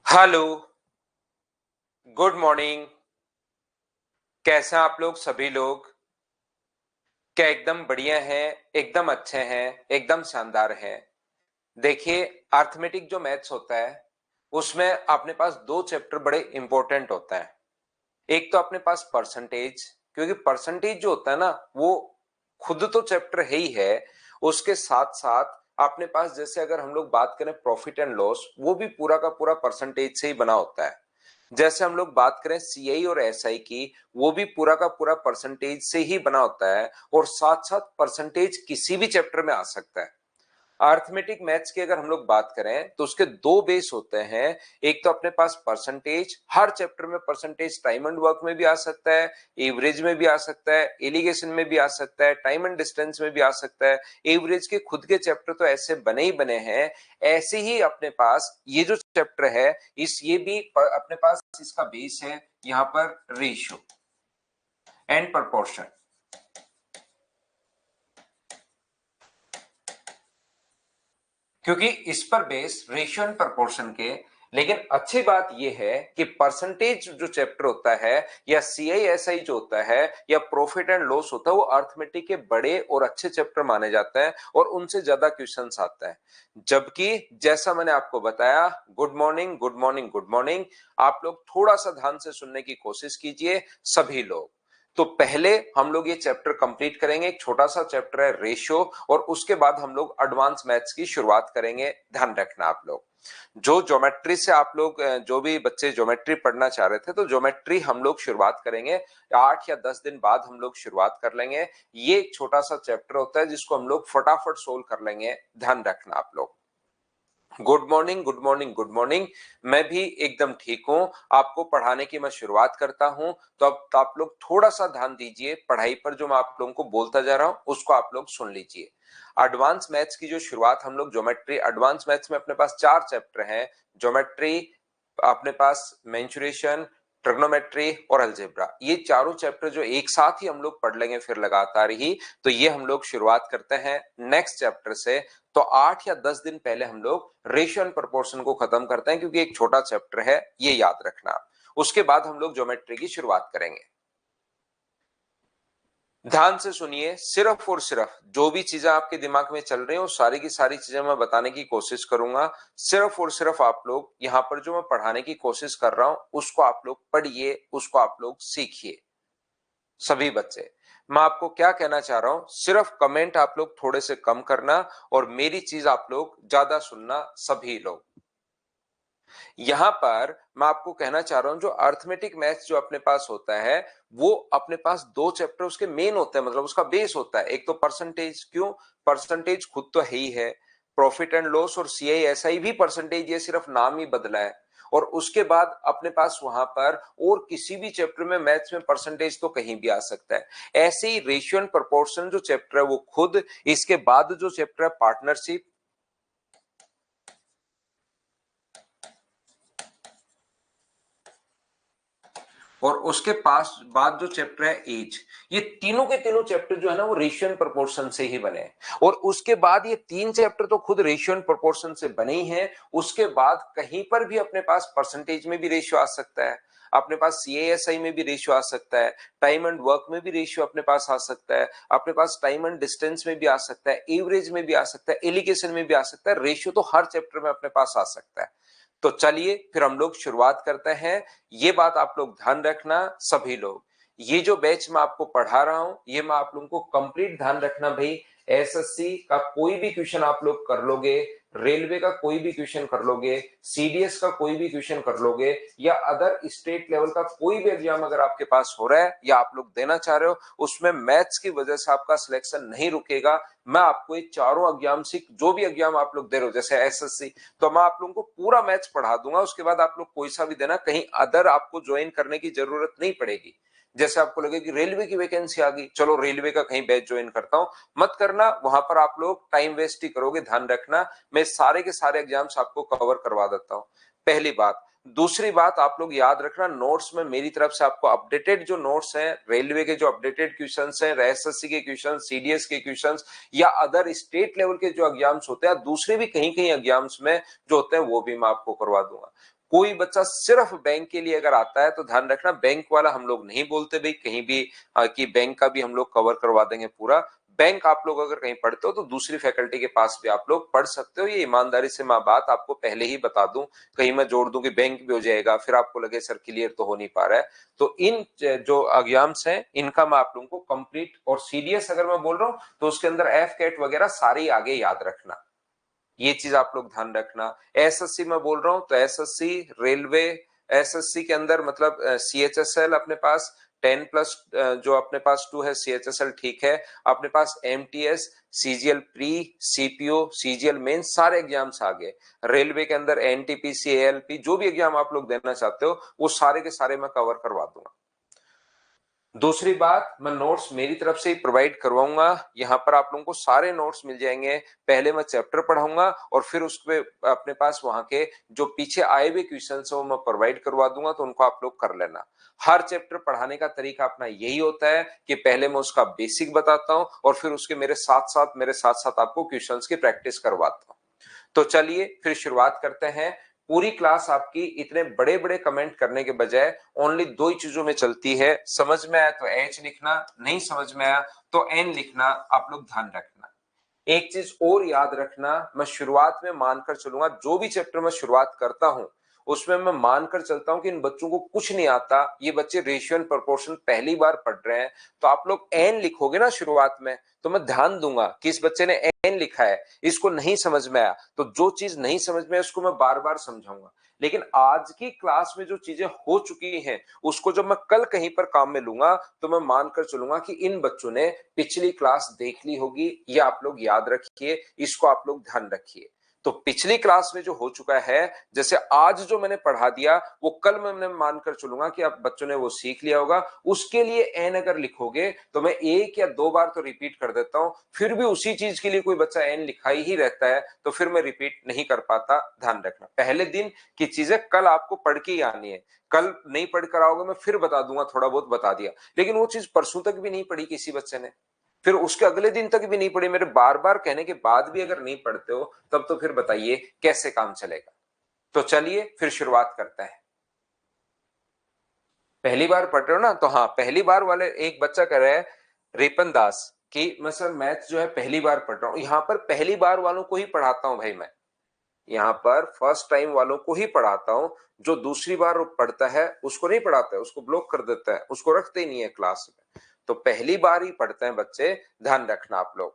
Hello, good morning. कैसे हैं आप लोग सभी लोग? क्या एकदम बढ़िया हैं, एकदम अच्छे हैं, एकदम शानदार हैं? देखिए, अर्थमेटिक जो मैथ्स होता है उसमें अपने पास दो चैप्टर बड़े इंपॉर्टेंट होता है। एक तो अपने पास परसेंटेज, क्योंकि परसेंटेज जो होता है ना वो खुद तो चैप्टर है ही है। उसके साथ साथ अपने पास जैसे अगर हम लोग बात करें प्रॉफिट एंड लॉस, वो भी पूरा का पूरा परसेंटेज से ही बना होता है। जैसे हम लोग बात करें सीआई और एसआई की, वो भी पूरा का पूरा परसेंटेज से ही बना होता है। और साथ साथ परसेंटेज किसी भी चैप्टर में आ सकता है। अर्थमेटिक मैथ्स की अगर हम लोग बात करें तो उसके दो बेस होते हैं। एक तो अपने पास परसेंटेज, हर चैप्टर में परसेंटेज टाइम एंड वर्क में भी आ सकता है, एवरेज में भी आ सकता है, एलिगेशन में भी आ सकता है, टाइम एंड डिस्टेंस में भी आ सकता है। एवरेज के खुद के चैप्टर तो ऐसे बने ही बने हैं। ऐसे ही अपने पास ये जो चैप्टर है, ये भी अपने पास इसका बेस है यहाँ पर रेशियो एंड प्रपोर्शन। क्योंकि इस पर बेस रेशियो एंड प्रोपोर्शन के। लेकिन अच्छी बात यह है कि परसेंटेज जो चैप्टर होता है या सीआईएसआई जो होता है या प्रॉफिट एंड लॉस होता है, वो अर्थमेटिक के बड़े और अच्छे चैप्टर माने जाते हैं और उनसे ज्यादा क्वेश्चंस आता है। जबकि जैसा मैंने आपको बताया, good morning good morning good morning, आप लोग थोड़ा सा ध्यान से सुनने की कोशिश कीजिए सभी लोग। तो पहले हम लोग ये चैप्टर कंप्लीट करेंगे, एक छोटा सा चैप्टर है रेशियो, और उसके बाद हम लोग एडवांस मैथ्स की शुरुआत करेंगे। ध्यान रखना आप लोग, जो ज्योमेट्री से आप लोग जो भी बच्चे ज्योमेट्री पढ़ना चाह रहे थे, तो ज्योमेट्री हम लोग शुरुआत करेंगे 8 या 10 दिन बाद हम लोग शुरुआत कर लेंगे। ये एक छोटा सा चैप्टर होता है जिसको हम लोग फटाफट सोल्व कर लेंगे। ध्यान रखना आप लोग। Good morning good morning good morning. मैं भी एकदम ठीक हूं। आपको पढ़ाने की मैं शुरुआत करता हूं, तो अब आप लोग थोड़ा सा ध्यान दीजिए पढ़ाई पर। जो मैं आप लोगों को बोलता जा रहा हूं उसको आप लोग सुन लीजिए। एडवांस मैथ्स की जो शुरुआत हम लोग ज्योमेट्री, एडवांस मैथ्स में अपने पास 4 चैप्टर हैं। ज्योमेट्री, अपने पास मेंसुरेशन, ट्रिग्नोमेट्री और अलजेब्रा। ये चारों चैप्टर जो एक साथ ही हम लोग पढ़ लेंगे फिर लगातार ही। तो ये हम लोग शुरुआत करते हैं नेक्स्ट चैप्टर से। तो 8 या 10 दिन पहले हम लोग रेशियो एंड प्रोपोर्शन को खत्म करते हैं, क्योंकि एक छोटा चैप्टर है, ये याद रखना। उसके बाद हम लोग ज्योमेट्री की शुरुआत करेंगे। ध्यान से सुनिए, सिर्फ और सिर्फ जो भी चीजें आपके दिमाग में चल रही हैं वो सारी की सारी चीजें मैं बताने की कोशिश करूंगा। सिर्फ और सिर्फ आप लोग यहाँ पर जो मैं पढ़ाने की कोशिश कर रहा हूं उसको आप लोग पढ़िए, उसको आप लोग सीखिए सभी बच्चे। मैं आपको क्या कहना चाह रहा हूं, सिर्फ कमेंट आप लोग थोड़े से कम करना और मेरी चीज आप लोग ज्यादा सुनना सभी लोग। यहां पर मैं आपको कहना चाह रहा हूं, जो अर्थमेटिक मैथ्स जो अपने पास होता है, वो अपने पास दो चैप्टर उसके मेन होते हैं, मतलब उसका बेस होता है। एक तो परसेंटेज, क्यों? परसेंटेज खुद तो है ही है। प्रॉफिट एंड लॉस और सीआईएसआई भी परसेंटेज, ये सिर्फ नाम ही बदला है। और उसके बाद अपने पास वहां पर और किसी भी चैप्टर में मैथ्स में परसेंटेज तो कहीं भी आ सकता है। ऐसे ही रेशियो एंड प्रोपोर्शन जो चैप्टर है वो खुद, इसके बाद जो चैप्टर है पार्टनरशिप, और उसके पास बाद जो चैप्टर है एज, ये तीनों के तीनों चैप्टर जो है ना वो रेशियो एंड प्रोपोर्शन से ही बने हैं। और उसके बाद ये 3 चैप्टर तो खुद रेशियो एंड प्रोपोर्शन से बने ही हैं। उसके बाद कहीं पर भी अपने पास परसेंटेज में भी रेशियो आ सकता है, अपने पास सीएएसआई में भी रेशियो आ सकता है, टाइम एंड वर्क में भी रेशियो अपने पास आ सकता है, अपने पास टाइम एंड डिस्टेंस में भी आ सकता है, एवरेज में भी आ सकता है, एलिगेशन में भी आ सकता है। रेशियो तो हर चैप्टर में अपने पास आ सकता है। तो चलिए फिर हम लोग शुरुआत करते हैं। ये बात आप लोग ध्यान रखना सभी लोग। ये जो बैच मैं आपको पढ़ा रहा हूं, ये मैं आप लोगों को कंप्लीट ध्यान रखना भाई। एसएससी का कोई भी क्वेश्चन आप लोग कर लोगे, रेलवे का कोई भी क्वेश्चन कर लोगे, सीडीएस का कोई भी क्वेश्चन कर लोगे, या अदर स्टेट लेवल का कोई भी एग्जाम अगर आपके पास हो रहा है या आप लोग देना चाह रहे हो, उसमें मैथ्स की वजह से आपका सिलेक्शन नहीं रुकेगा। मैं आपको ये चारों एग्जाम से, जो भी एग्जाम आप लोग दे रहे हो जैसे एसएससी, तो मैं आप लोगों को पूरा मैथ्स पढ़ा दूंगा। उसके बाद आप लोग कोई सा भी देना, कहीं अदर आपको ज्वाइन करने की जरूरत नहीं पड़ेगी। जैसे आपको लगे कि रेलवे की वैकेंसी आ गई, चलो रेलवे का कहीं बैच ज्वाइन करता हूं, मत करना। वहां पर आप लोग टाइम वेस्ट ही करोगे। ध्यान रखना, मैं सारे के सारे एग्जाम्स आपको कवर करवा देता हूं। पहली बात। दूसरी बात आप लोग याद रखना, नोट्स में मेरी तरफ से आपको अपडेटेड जो नोट्स हैं, रेलवे के जो अपडेटेड क्वेश्चंस हैं, एसएससी के क्वेश्चंस, सीडीएस के क्वेश्चंस, या अदर स्टेट लेवल के जो एग्जाम्स होते हैं, दूसरे भी कहीं कहीं एग्जाम्स में जो होते हैं, वो भी मैं आपको करवा दूंगा। कोई बच्चा सिर्फ बैंक के लिए अगर आता है तो ध्यान रखना बैंक वाला हम लोग नहीं बोलते भाई कहीं भी कि बैंक का भी हम लोग कवर करवा देंगे पूरा। बैंक आप लोग अगर कहीं पढ़ते हो तो दूसरी फैकल्टी के पास भी आप लोग पढ़ सकते हो, ये ईमानदारी से मैं बात आपको पहले ही बता दूं, कहीं मैं जोड़ दूं कि बैंक भी हो जाएगा फिर आपको लगे सर क्लियर तो हो नहीं पा रहा है। तो इन जो एग्जाम्स हैं इनका मैं आप लोगों को कंप्लीट, और सीडीएस अगर मैं बोल रहा हूं तो उसके अंदर एफ कैट वगैरह सारी आगे याद रखना, ये चीज आप लोग ध्यान रखना। एसएससी में बोल रहा हूं तो एसएससी रेलवे, एसएससी के अंदर मतलब सीएचएसएल अपने पास 10+ जो अपने पास 2 है सीएचएसएल ठीक है, अपने पास MTS, CGL pre, CPO, CGL main सारे एग्जाम्स आ गए। रेलवे के अंदर एनटीपीसी, एएलपी जो भी एग्जाम आप लोग देना चाहते हो वो सारे के सारे मैं कवर करवा दूंगा। दूसरी बात, मैं नोट्स मेरी तरफ से ही प्रोवाइड करवाऊंगा, यहाँ पर आप लोगों को सारे नोट्स मिल जाएंगे। पहले मैं चैप्टर पढ़ाऊंगा और फिर उसके अपने पास वहां के जो पीछे आए हुए क्वेश्चन है वो मैं प्रोवाइड करवा दूंगा, तो उनको आप लोग कर लेना। हर चैप्टर पढ़ाने का तरीका अपना यही होता है कि पहले मैं उसका बेसिक बताता हूं और फिर उसके मेरे साथ साथ आपको क्वेश्चंस की प्रैक्टिस करवाता हूं। तो चलिए फिर शुरुआत करते हैं। पूरी क्लास आपकी इतने बड़े बड़े कमेंट करने के बजाय ओनली 2 ही चीजों में चलती है, समझ में आया तो एच लिखना, नहीं समझ में आया तो एन लिखना, आप लोग ध्यान रखना। एक चीज और याद रखना, मैं शुरुआत में मानकर चलूंगा जो भी चैप्टर में शुरुआत करता हूं उसमें मैं मानकर चलता हूं कि इन बच्चों को कुछ नहीं आता, ये बच्चे रेशियो एंड प्रोपोर्शन पहली बार पढ़ रहे हैं। तो आप लोग एन लिखोगे ना शुरुआत में तो मैं ध्यान दूंगा कि इस बच्चे ने एन लिखा है, इसको नहीं समझ में आया, तो जो चीज नहीं समझ में आया उसको मैं बार बार समझाऊंगा। लेकिन आज की क्लास में जो चीजें हो चुकी हैं उसको जब मैं कल कहीं पर काम में लूंगा तो मैं मानकर चलूंगा कि इन बच्चों ने पिछली क्लास देख ली होगी। ये आप लोग याद रखिए, इसको आप लोग ध्यान रखिए। तो पिछली क्लास में जो हो चुका है, जैसे आज जो मैंने पढ़ा दिया वो कल मैंने मानकर चलूंगा कि आप बच्चों ने वो सीख लिया होगा। उसके लिए एन अगर लिखोगे तो मैं 1 या 2 बार तो रिपीट कर देता हूं, फिर भी उसी चीज के लिए कोई बच्चा एन लिखा ही रहता है तो फिर मैं रिपीट नहीं कर पाता। ध्यान रखना पहले दिन की चीजें कल आपको पढ़ के ही आनी है, कल नहीं पढ़ कर आओगे मैं फिर बता दूंगा, थोड़ा बहुत बता दिया, लेकिन वो चीज परसों तक भी नहीं पढ़ी किसी बच्चे ने, फिर उसके अगले दिन तक भी नहीं पढ़ी, मेरे बार बार कहने के बाद भी अगर नहीं पढ़ते हो तब तो फिर बताइए कैसे काम चलेगा। तो चलिए फिर शुरुआत करते हैं। पहली बार पढ़ रहे हो ना, तो हाँ पहली बार वाले एक बच्चा कह रहा है रिपन दास कि मैं सर मैथ जो है पहली बार पढ़ रहा हूं। यहां पर पहली बार वालों को ही पढ़ाता हूं भाई, मैं यहाँ पर फर्स्ट टाइम वालों को ही पढ़ाता हूं, जो दूसरी बार पढ़ता है उसको नहीं पढ़ाता है, उसको ब्लॉक कर देता है, उसको रखते ही नहीं है क्लास में। तो पहली बार ही पढ़ते हैं बच्चे, ध्यान रखना आप लोग,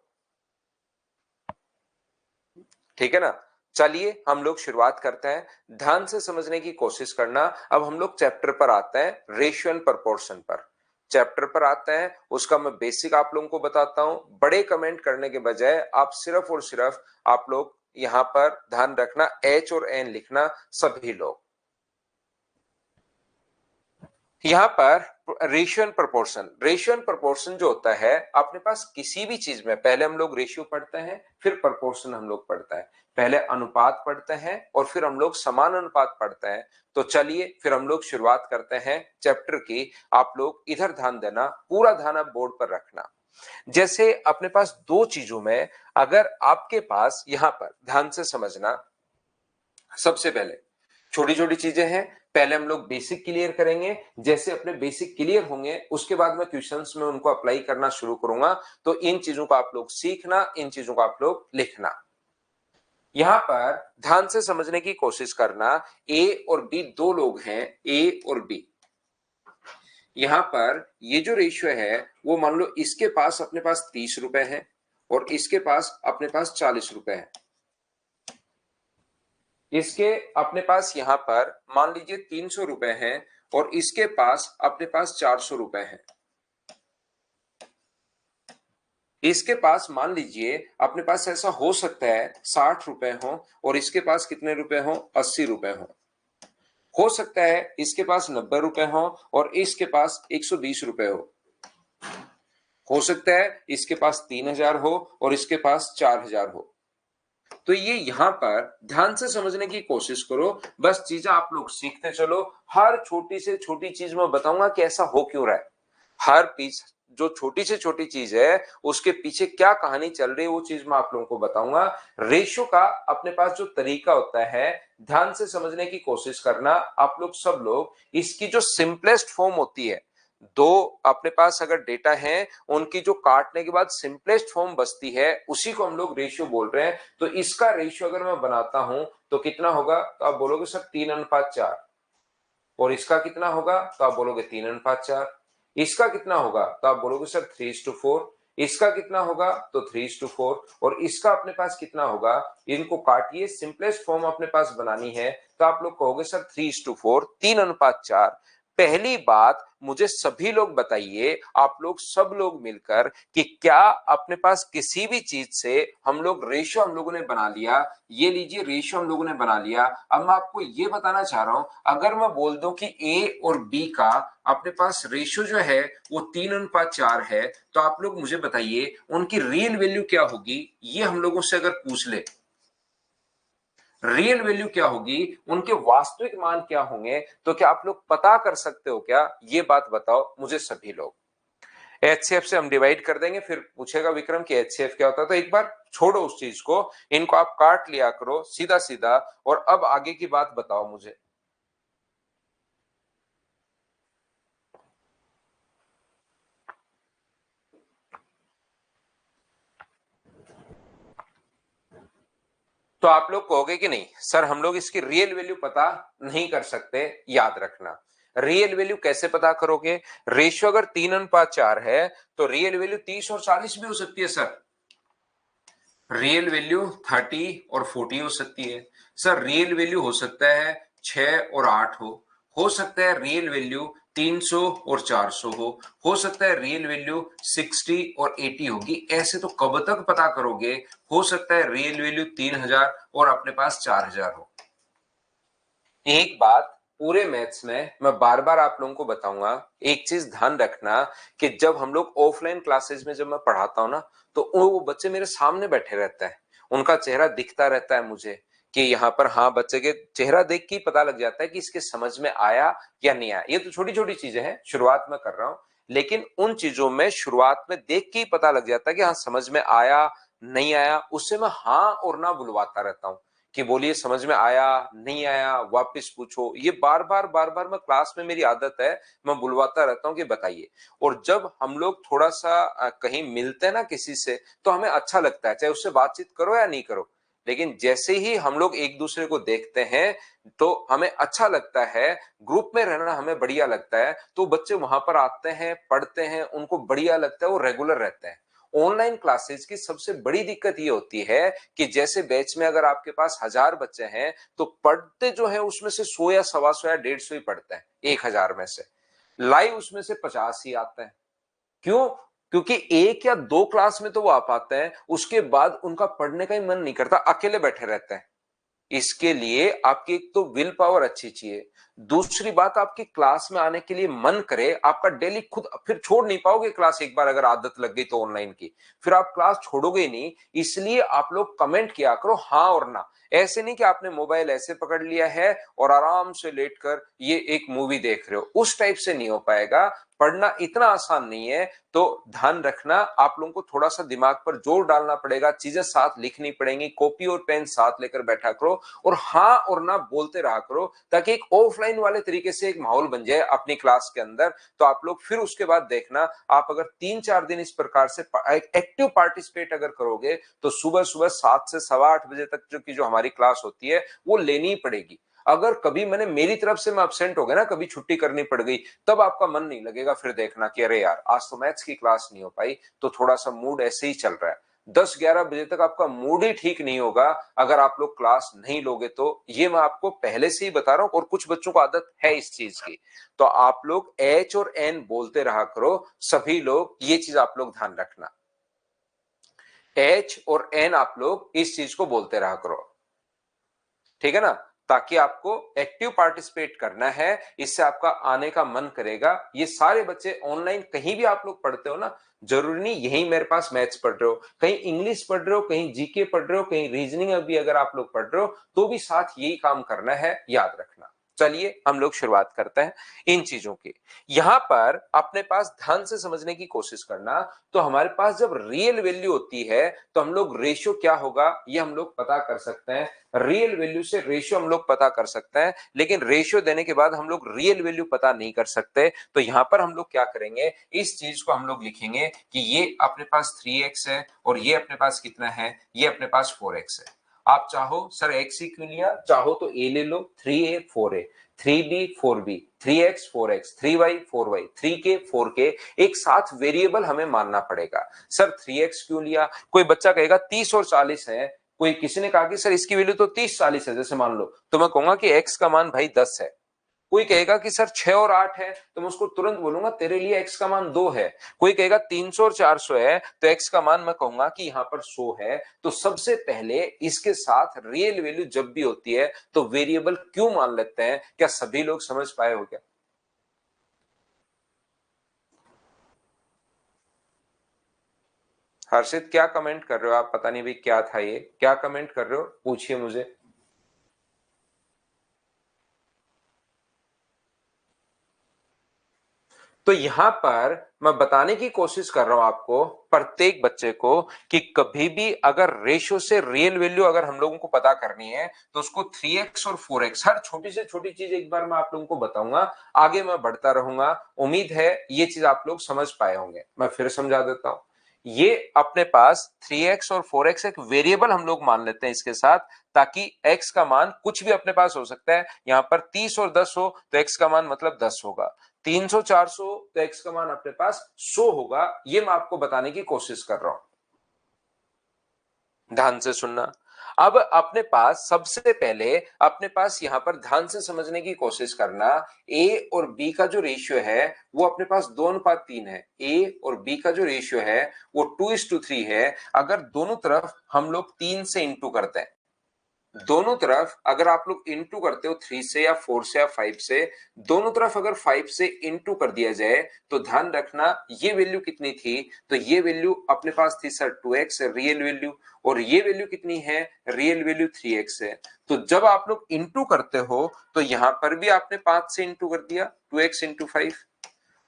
ठीक है ना। चलिए हम लोग शुरुआत करते हैं, ध्यान से समझने की कोशिश करना। अब हम लोग चैप्टर पर आते हैं, रेशियो एंड प्रोपोर्शन पर चैप्टर पर आते हैं। उसका मैं बेसिक आप लोगों को बताता हूं, बड़े कमेंट करने के बजाय आप सिर्फ और सिर्फ आप लोग यहां पर ध्यान रखना एच और एन लिखना सभी लोग। यहां पर ratio and proportion, ratio and proportion जो होता है अपने पास किसी भी चीज में, पहले हम लोग रेशियो पढ़ते हैं फिर प्रोपोर्शन हम लोग पढ़ते हैं, पहले अनुपात पढ़ते हैं और फिर हम लोग समान अनुपात पढ़ते हैं। तो चलिए फिर हम लोग शुरुआत करते हैं चैप्टर की। आप लोग इधर ध्यान देना, पूरा ध्यान आप बोर्ड पर रखना। जैसे अपने पास 2 चीजों में अगर आपके पास, यहां पर ध्यान से समझना, सबसे पहले छोटी छोटी चीजें हैं, पहले हम लोग बेसिक क्लियर करेंगे, जैसे अपने बेसिक क्लियर होंगे उसके बाद मैं क्वेश्चंस में उनको अप्लाई करना शुरू करूंगा। तो इन चीजों को आप लोग सीखना, इन चीजों को आप लोग लिखना। यहां पर ध्यान से समझने की कोशिश करना, ए और बी 2 लोग हैं, ए और बी। यहां पर ये जो रेशियो है वो मान लो इसके पास अपने पास 30 रुपए है और इसके पास अपने पास 40 रुपए है। इसके अपने पास यहां पर मान लीजिए 300 रुपए हैं और इसके पास अपने पास 400 रुपए हैं। इसके पास मान लीजिए अपने पास ऐसा हो सकता है 60 रुपए हो और इसके पास कितने रुपए हो, 80 रुपए हो सकता है इसके पास 90 रुपए हो और इसके पास 120 रुपए हो सकता है इसके पास 3000 हो और इसके पास 4000 हो। तो ये यहां पर ध्यान से समझने की कोशिश करो, बस चीजें आप लोग सीखते चलो। हर छोटी से छोटी चीज में बताऊंगा कि ऐसा हो क्यों रहा है, हर पीस जो छोटी से छोटी चीज है उसके पीछे क्या कहानी चल रही है वो चीज मैं आप लोगों को बताऊंगा। रेशियो का अपने पास जो तरीका होता है ध्यान से समझने की कोशिश करना। आप लोग सब लोग इसकी जो सिंपलेस्ट फॉर्म होती है, दो अपने पास अगर डेटा है उनकी जो काटने के बाद सिंपलेस्ट फॉर्म बचती है उसी को हम लोग रेशियो बोल रहे हैं। तो इसका रेशियो अगर मैं बनाता हूं तो कितना होगा, तो आप बोलोगे सर 3:4। और इसका कितना होगा, तो आप बोलोगे 3:4। इसका कितना होगा, तो आप बोलोगे सर 3:4। इसका कितना होगा, तो 3:4। और इसका अपने पास कितना होगा, इनको काटिए, सिंपलेस्ट फॉर्म अपने पास बनानी है तो आप लोग कहोगे सर 3:4, 3:4। पहली बात मुझे सभी लोग बताइए, आप लोग सब लोग मिलकर, कि क्या अपने पास किसी भी चीज से हम लोग रेशियो हम लोगों ने बना लिया। ये लीजिए रेशियो हम लोगों ने बना लिया। अब मैं आपको ये बताना चाह रहा हूं, अगर मैं बोल दूं कि ए और बी का अपने पास रेशियो जो है वो 3:4 है, तो आप लोग मुझे बताइए उनकी रियल वैल्यू क्या होगी। ये हम लोगों से अगर पूछ ले रियल वैल्यू क्या होगी, उनके वास्तविक मान क्या होंगे, तो क्या आप लोग पता कर सकते हो क्या, ये बात बताओ मुझे सभी लोग। एचसीएफ से हम डिवाइड कर देंगे, फिर पूछेगा विक्रम कि एचसीएफ क्या होता है, तो एक बार छोड़ो उस चीज को, इनको आप काट लिया करो सीधा सीधा, और अब आगे की बात बताओ मुझे। तो आप लोग कहोगे कि नहीं सर हम लोग इसकी रियल वैल्यू पता नहीं कर सकते। याद रखना, रियल वैल्यू कैसे पता करोगे, रेशियो अगर 3:4 है तो रियल वैल्यू 30 और 40 भी हो सकती है सर। रियल वैल्यू 30 और 40 हो सकती है सर। रियल वैल्यू हो सकता है 6 और 8 हो सकता है रियल वैल्यू 300 और 400 हो सकता है रियल वैल्यू 60 और 80 होगी। ऐसे तो कब तक पता करोगे, हो सकता है रियल वैल्यू 3000 और अपने पास 4000 हो। एक बात पूरे मैथ्स में मैं बार बार आप लोगों को बताऊंगा, एक चीज ध्यान रखना, कि जब हम लोग ऑफलाइन क्लासेस में जब मैं पढ़ाता हूं ना, तो वो बच्चे मेरे सामने बैठे रहते हैं, उनका चेहरा दिखता रहता है मुझे, कि यहाँ पर हाँ बच्चे के चेहरा देख के ही पता लग जाता है कि इसके समझ में आया या नहीं आया। ये तो छोटी छोटी चीजें हैं, शुरुआत में कर रहा हूं, लेकिन उन चीजों में शुरुआत में देख के ही पता लग जाता है कि हाँ समझ में आया नहीं आया। उससे मैं हाँ और ना बुलवाता रहता हूँ, कि बोलिए समझ में आया नहीं आया, वापस पूछो। ये बार बार मैं क्लास में, मेरी आदत है, मैं बुलवाता रहता हूँ कि बताइए। और जब हम लोग थोड़ा सा कहीं मिलते हैं ना किसी से, तो हमें अच्छा लगता है, चाहे उससे बातचीत करो या नहीं करो, लेकिन जैसे ही हम लोग एक दूसरे को देखते हैं तो हमें अच्छा लगता है, ग्रुप में रहना हमें बढ़िया लगता है। तो बच्चे वहां पर आते हैं, पढ़ते हैं, उनको बढ़िया लगता है, वो रेगुलर रहते हैं। ऑनलाइन क्लासेस की सबसे बड़ी दिक्कत ये होती है कि जैसे बैच में अगर आपके पास 1000 बच्चे हैं, तो पढ़ते जो है उसमें से 100 या 125 या 150 ही पढ़ते हैं 1000 में से, लाइव उसमें से 50 ही आते हैं। क्यों? क्योंकि एक या दो क्लास में तो वो आ पाते हैं, उसके बाद उनका पढ़ने का ही मन नहीं करता, अकेले बैठे रहते हैं। इसके लिए आपकी एक तो विल पावर अच्छी चाहिए, दूसरी बात आपकी क्लास में आने के लिए मन करे, आपका डेली खुद, फिर छोड़ नहीं पाओगे क्लास, एक बार अगर आदत लग गई तो ऑनलाइन की, फिर आप क्लास छोड़ोगे ही नहीं। इसलिए आप लोग कमेंट किया करो हाँ और ना, ऐसे नहीं कि आपने मोबाइल ऐसे पकड़ लिया है और आराम से लेटकर ये एक मूवी देख रहे हो, उस टाइप से नहीं हो पाएगा। पढ़ना इतना आसान नहीं है, तो ध्यान रखना, आप लोगों को थोड़ा सा दिमाग पर जोर डालना पड़ेगा, चीजें साथ लिखनी पड़ेंगी, कॉपी और पेन साथ लेकर बैठा करो, और हाँ और ना बोलते रहा करो, ताकि एक ऑफलाइन वाले तरीके से एक माहौल बन जाए अपनी क्लास के अंदर। तो आप लोग फिर उसके बाद देखना, आप अगर 3-4 दिन इस प्रकार से एक्टिव पार्टिसिपेट अगर करोगे, तो सुबह सुबह 7 से 7:15 बजे तक जो हमारी क्लास होती है वो लेनी ही पड़ेगी। अगर कभी मैंने मेरी तरफ से मैं अब्सेंट हो गया ना, कभी छुट्टी करनी पड़ गई, तब आपका मन नहीं लगेगा, फिर देखना कि अरे यार आज तो मैथ्स की क्लास नहीं हो पाई, तो थोड़ा सा मूड ऐसे ही चल रहा है। 10-11 बजे तक आपका मूड ही ठीक नहीं होगा अगर आप लोग क्लास नहीं लोगे तो, ये मैं आपको पहले से ही बता रहा हूं। और कुछ बच्चों को आदत है इस चीज की, तो आप लोग एच और एन बोलते रहा करो सभी लोग, ये चीज आप लोग ध्यान रखना, एच और एन आप लोग इस चीज को बोलते रहा करो, ठीक है ना, ताकि आपको एक्टिव पार्टिसिपेट करना है, इससे आपका आने का मन करेगा। ये सारे बच्चे ऑनलाइन कहीं भी आप लोग पढ़ते हो ना, जरूरी नहीं यही मेरे पास मैथ्स पढ़ रहे हो, कहीं इंग्लिश पढ़ रहे हो, कहीं जीके पढ़ रहे हो, कहीं रीजनिंग अभी अगर आप लोग पढ़ रहे हो, तो भी साथ यही काम करना है, याद रखना। चलिए हम लोग शुरुआत करते हैं इन चीजों की। यहां पर अपने पास ध्यान से समझने की कोशिश करना, तो हमारे पास जब रियल वैल्यू होती है तो हम लोग रेशियो क्या होगा ये हम लोग पता कर सकते हैं। रियल वैल्यू से रेशियो हम लोग पता कर सकते हैं, लेकिन रेशियो देने के बाद हम लोग रियल वैल्यू पता नहीं कर सकते। तो यहां पर हम लोग क्या करेंगे, इस चीज को हम लोग लिखेंगे कि ये अपने पास 3x है और ये अपने पास कितना है, ये अपने पास 4x है। आप चाहो सर एक्स ही क्यों लिया, चाहो तो ए ले लो, 3a 4a, 3b 4b, 3x 4x, 3y 4y, 3k 4k, एक साथ वेरिएबल हमें मानना पड़ेगा। सर 3x क्यों लिया, कोई बच्चा कहेगा 30 और 40 है, कोई किसी ने कहा कि सर इसकी वैल्यू तो 30 40 है जैसे मान लो, तो मैं कहूंगा कि x का मान भाई 10 है। कोई कहेगा कि सर 6 और 8 है, तो मैं उसको तुरंत बोलूंगा तेरे लिए x का मान 2 है। कोई कहेगा 300 और 400 है, तो x का मान मैं कहूंगा कि यहां पर 100 है। तो सबसे पहले इसके साथ रियल वैल्यू जब भी होती है तो वेरिएबल क्यों मान लेते हैं, क्या सभी लोग समझ पाए हो क्या? हर्षित क्या कमेंट कर रहे हो आप, पता नहीं भाई क्या था ये, क्या कमेंट कर रहे हो, पूछिए मुझे। तो यहां पर मैं बताने की कोशिश कर रहा हूं आपको, प्रत्येक बच्चे को, कि कभी भी अगर रेशियो से रियल वैल्यू अगर हम लोगों को पता करनी है तो उसको 3x और 4x, हर छोटी से छोटी चीज एक बार मैं आप लोगों को बताऊंगा, आगे मैं बढ़ता रहूंगा। उम्मीद है ये चीज आप लोग समझ पाए होंगे। मैं फिर समझा देता हूं। ये अपने पास 3x और 4x एक वेरिएबल हम लोग मान लेते हैं इसके साथ, ताकि x का मान कुछ भी अपने पास हो सकता है। यहां पर 30 और 10 हो तो x का मान मतलब 10 होगा, 300 400 तो x का मान अपने पास 100 होगा। ये मैं आपको बताने की कोशिश कर रहा हूं, ध्यान से सुनना। अब अपने पास सबसे पहले अपने पास यहां पर ध्यान से समझने की कोशिश करना, a और b का जो रेशियो है वो अपने पास 2:3 है। a और b का जो रेशियो है वो 2:3 है। अगर दोनों तरफ हम लोग 3 से इंटू करते हैं, दोनों तरफ अगर आप लोग इंटू करते हो 3 से या 4 से या 5 से, दोनों तरफ अगर 5 से इंटू कर दिया जाए तो ध्यान रखना ये वैल्यू कितनी थी, तो ये वैल्यू अपने पास थी सर 2x रियल वैल्यू, और ये वैल्यू कितनी है, रियल वैल्यू 3x है। तो जब आप लोग इंटू करते हो तो यहां पर भी आपने 5 से इंटू कर दिया 2x इंटू 5,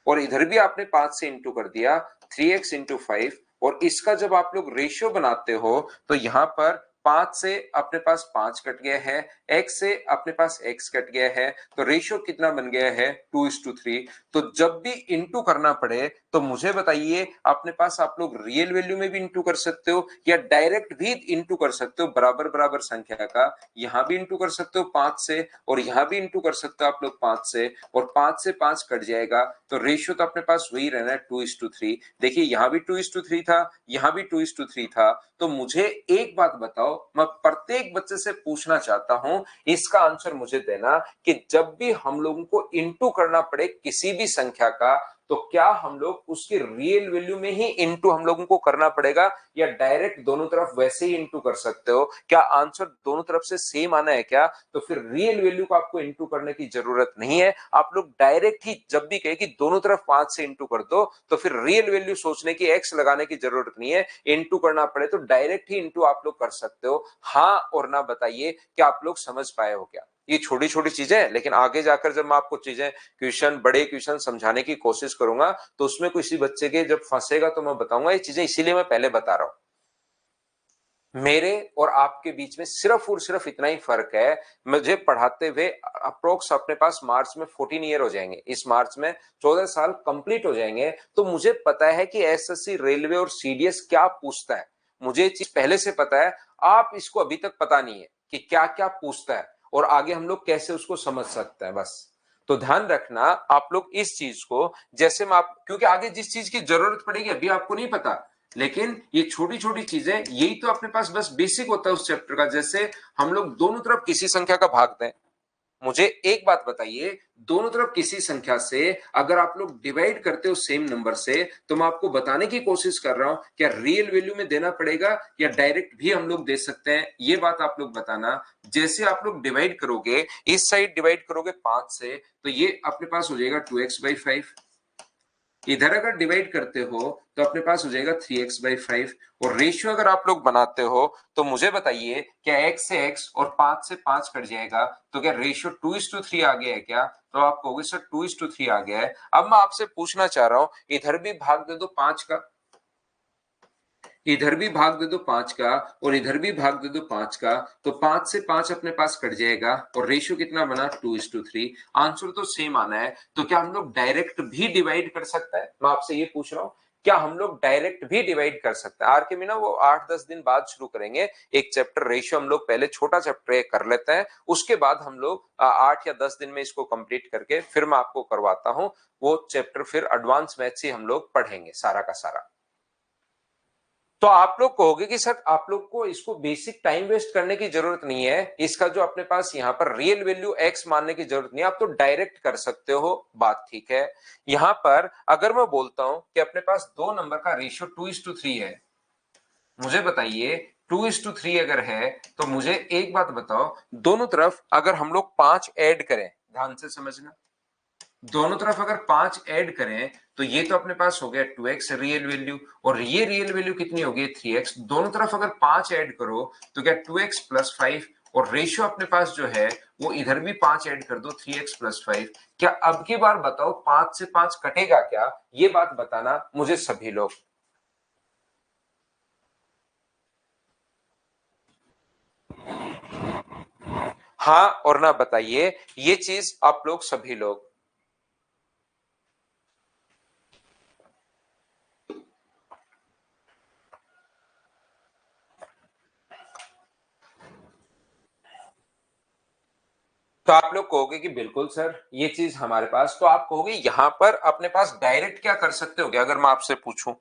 और इधर भी आपने 5 से इंटू कर दिया 3x इंटू 5, और इसका जब आप लोग रेशियो बनाते हो तो यहां पर 5 से अपने पास 5 कट गया है, x से अपने पास x कट गया है, तो रेशियो कितना बन गया है 2:3। तो जब भी इंटू करना पड़े तो मुझे बताइए, अपने पास आप लोग रियल वैल्यू में भी इंटू कर सकते हो या डायरेक्ट भी इंटू कर सकते हो बराबर बराबर संख्या का। यहां भी इंटू कर सकते हो 5 से, और यहां भी इंटू कर सकते हो आप लोग 5 से, और 5 से 5 कट जाएगा, तो रेशियो तो अपने पास वही रहना है 2:3। देखिए यहां भी 2:3 था, यहां भी 2:3 था। तो मुझे एक बात बताओ, मैं प्रत्येक बच्चे से पूछना चाहता हूं, इसका आंसर मुझे देना, कि जब भी हम लोगों को इंटू करना पड़े किसी भी संख्या का, तो क्या हम लोग उसकी रियल वैल्यू में ही इंटू हम लोगों को करना पड़ेगा, या डायरेक्ट दोनों तरफ वैसे ही इंटू कर सकते हो? क्या आंसर दोनों तरफ से सेम आना है क्या? तो फिर रियल वैल्यू को आपको इंटू करने की जरूरत नहीं है। आप लोग डायरेक्ट ही जब भी कहे कि दोनों तरफ 5 से इंटू कर दो, तो फिर रियल वैल्यू सोचने की, एक्स लगाने की जरूरत नहीं है। इंटू करना पड़े तो डायरेक्ट ही इंटू आप लोग कर सकते हो। हाँ और ना बताइए, क्या आप लोग समझ पाए हो क्या? ये छोटी छोटी चीजें हैं, लेकिन आगे जाकर जब मैं आपको चीजें, क्वेश्चन, बड़े क्वेश्चन समझाने की कोशिश करूंगा तो उसमें किसी बच्चे के जब फंसेगा तो मैं बताऊंगा ये चीजें, इसीलिए मैं पहले बता रहा हूं। मेरे और आपके बीच में सिर्फ और सिर्फ इतना ही फर्क है, मुझे पढ़ाते हुए अप्रोक्स अपने पास मार्च में 14 ईयर हो जाएंगे, इस मार्च में 14 साल कंप्लीट हो जाएंगे। तो मुझे पता है कि एसएससी, रेलवे और सीडीएस क्या पूछता है, मुझे ये चीज पहले से पता है। आप इसको अभी तक पता नहीं है कि क्या क्या पूछता है और आगे हम लोग कैसे उसको समझ सकते हैं, बस। तो ध्यान रखना आप लोग इस चीज को, जैसे मैं आप, क्योंकि आगे जिस चीज की जरूरत पड़ेगी अभी आपको नहीं पता, लेकिन ये छोटी छोटी चीजें, यही तो अपने पास बस बेसिक होता है उस चैप्टर का। जैसे हम लोग दोनों तरफ किसी संख्या का भाग दें, मुझे एक बात बताइए, दोनों तरफ किसी संख्या से अगर आप लोग डिवाइड करते हो सेम नंबर से, तो मैं आपको बताने की कोशिश कर रहा हूं, क्या रियल वैल्यू में देना पड़ेगा या डायरेक्ट भी हम लोग दे सकते हैं, ये बात आप लोग बताना। जैसे आप लोग डिवाइड करोगे, इस साइड डिवाइड करोगे 5 से, तो ये अपने पास हो जाएगा 2x/5, इधर अगर डिवाइड करते हो तो अपने पास हो जाएगा 3x/5 और रेशियो अगर आप लोग बनाते हो तो मुझे बताइए क्या x से x और 5 से 5 कट जाएगा तो क्या रेशियो 2:3 आ गया है क्या? तो आप कहोगे सर 2:3 आ गया है। अब मैं आपसे पूछना चाह रहा हूं इधर भी भाग दे दो 5 का, इधर भी भाग दे दो 5 का और इधर भी भाग दे दो 5 का, तो 5 से 5 अपने पास कट जाएगा और रेशियो कितना बना 2:3। आंसर तो सेम आना है। तो क्या हम लोग डायरेक्ट भी डिवाइड कर सकते हैं? मैं आपसे ये पूछ रहा हूं क्या हम लोग डायरेक्ट भी डिवाइड कर सकते हैं? आर के मीना वो 8-10 दिन बाद शुरू करेंगे एक चैप्टर रेशियो, हम लोग पहले छोटा चैप्टर कर लेते हैं, उसके बाद हम लोग 8 या 10 दिन में इसको कंप्लीट करके फिर मैं आपको करवाता हूं वो चैप्टर, फिर एडवांस मैथ से हम लोग पढ़ेंगे सारा का सारा। तो आप लोग कहोगे कि सर आप लोग को इसको बेसिक टाइम वेस्ट करने की जरूरत नहीं है, इसका जो अपने पास यहाँ पर रियल वैल्यू एक्स मानने की जरूरत नहीं है, आप तो डायरेक्ट कर सकते हो, बात ठीक है। यहां पर अगर मैं बोलता हूं कि अपने पास दो नंबर का रेशियो 2:3 है, मुझे बताइए 2:3 अगर है तो मुझे एक बात बताओ, दोनों तरफ अगर हम लोग 5 ऐड करें, ध्यान से समझना, दोनों तरफ अगर 5 ऐड करें तो ये तो अपने पास हो गया 2x रियल वैल्यू और ये रियल वैल्यू कितनी होगी 3x। दोनों तरफ अगर 5 ऐड करो तो क्या 2x+5 और रेशियो अपने पास जो है वो इधर भी 5 ऐड कर दो 3x+5। क्या अब की बार बताओ 5 से 5 कटेगा क्या? ये बात बताना मुझे सभी लोग। हाँ और ना बताइए ये चीज आप लोग सभी लोग। तो आप लोग कहोगे कि बिल्कुल सर ये चीज हमारे पास, तो आप कहोगे यहां पर अपने पास डायरेक्ट क्या कर सकते हो क्या? अगर मैं आपसे पूछूं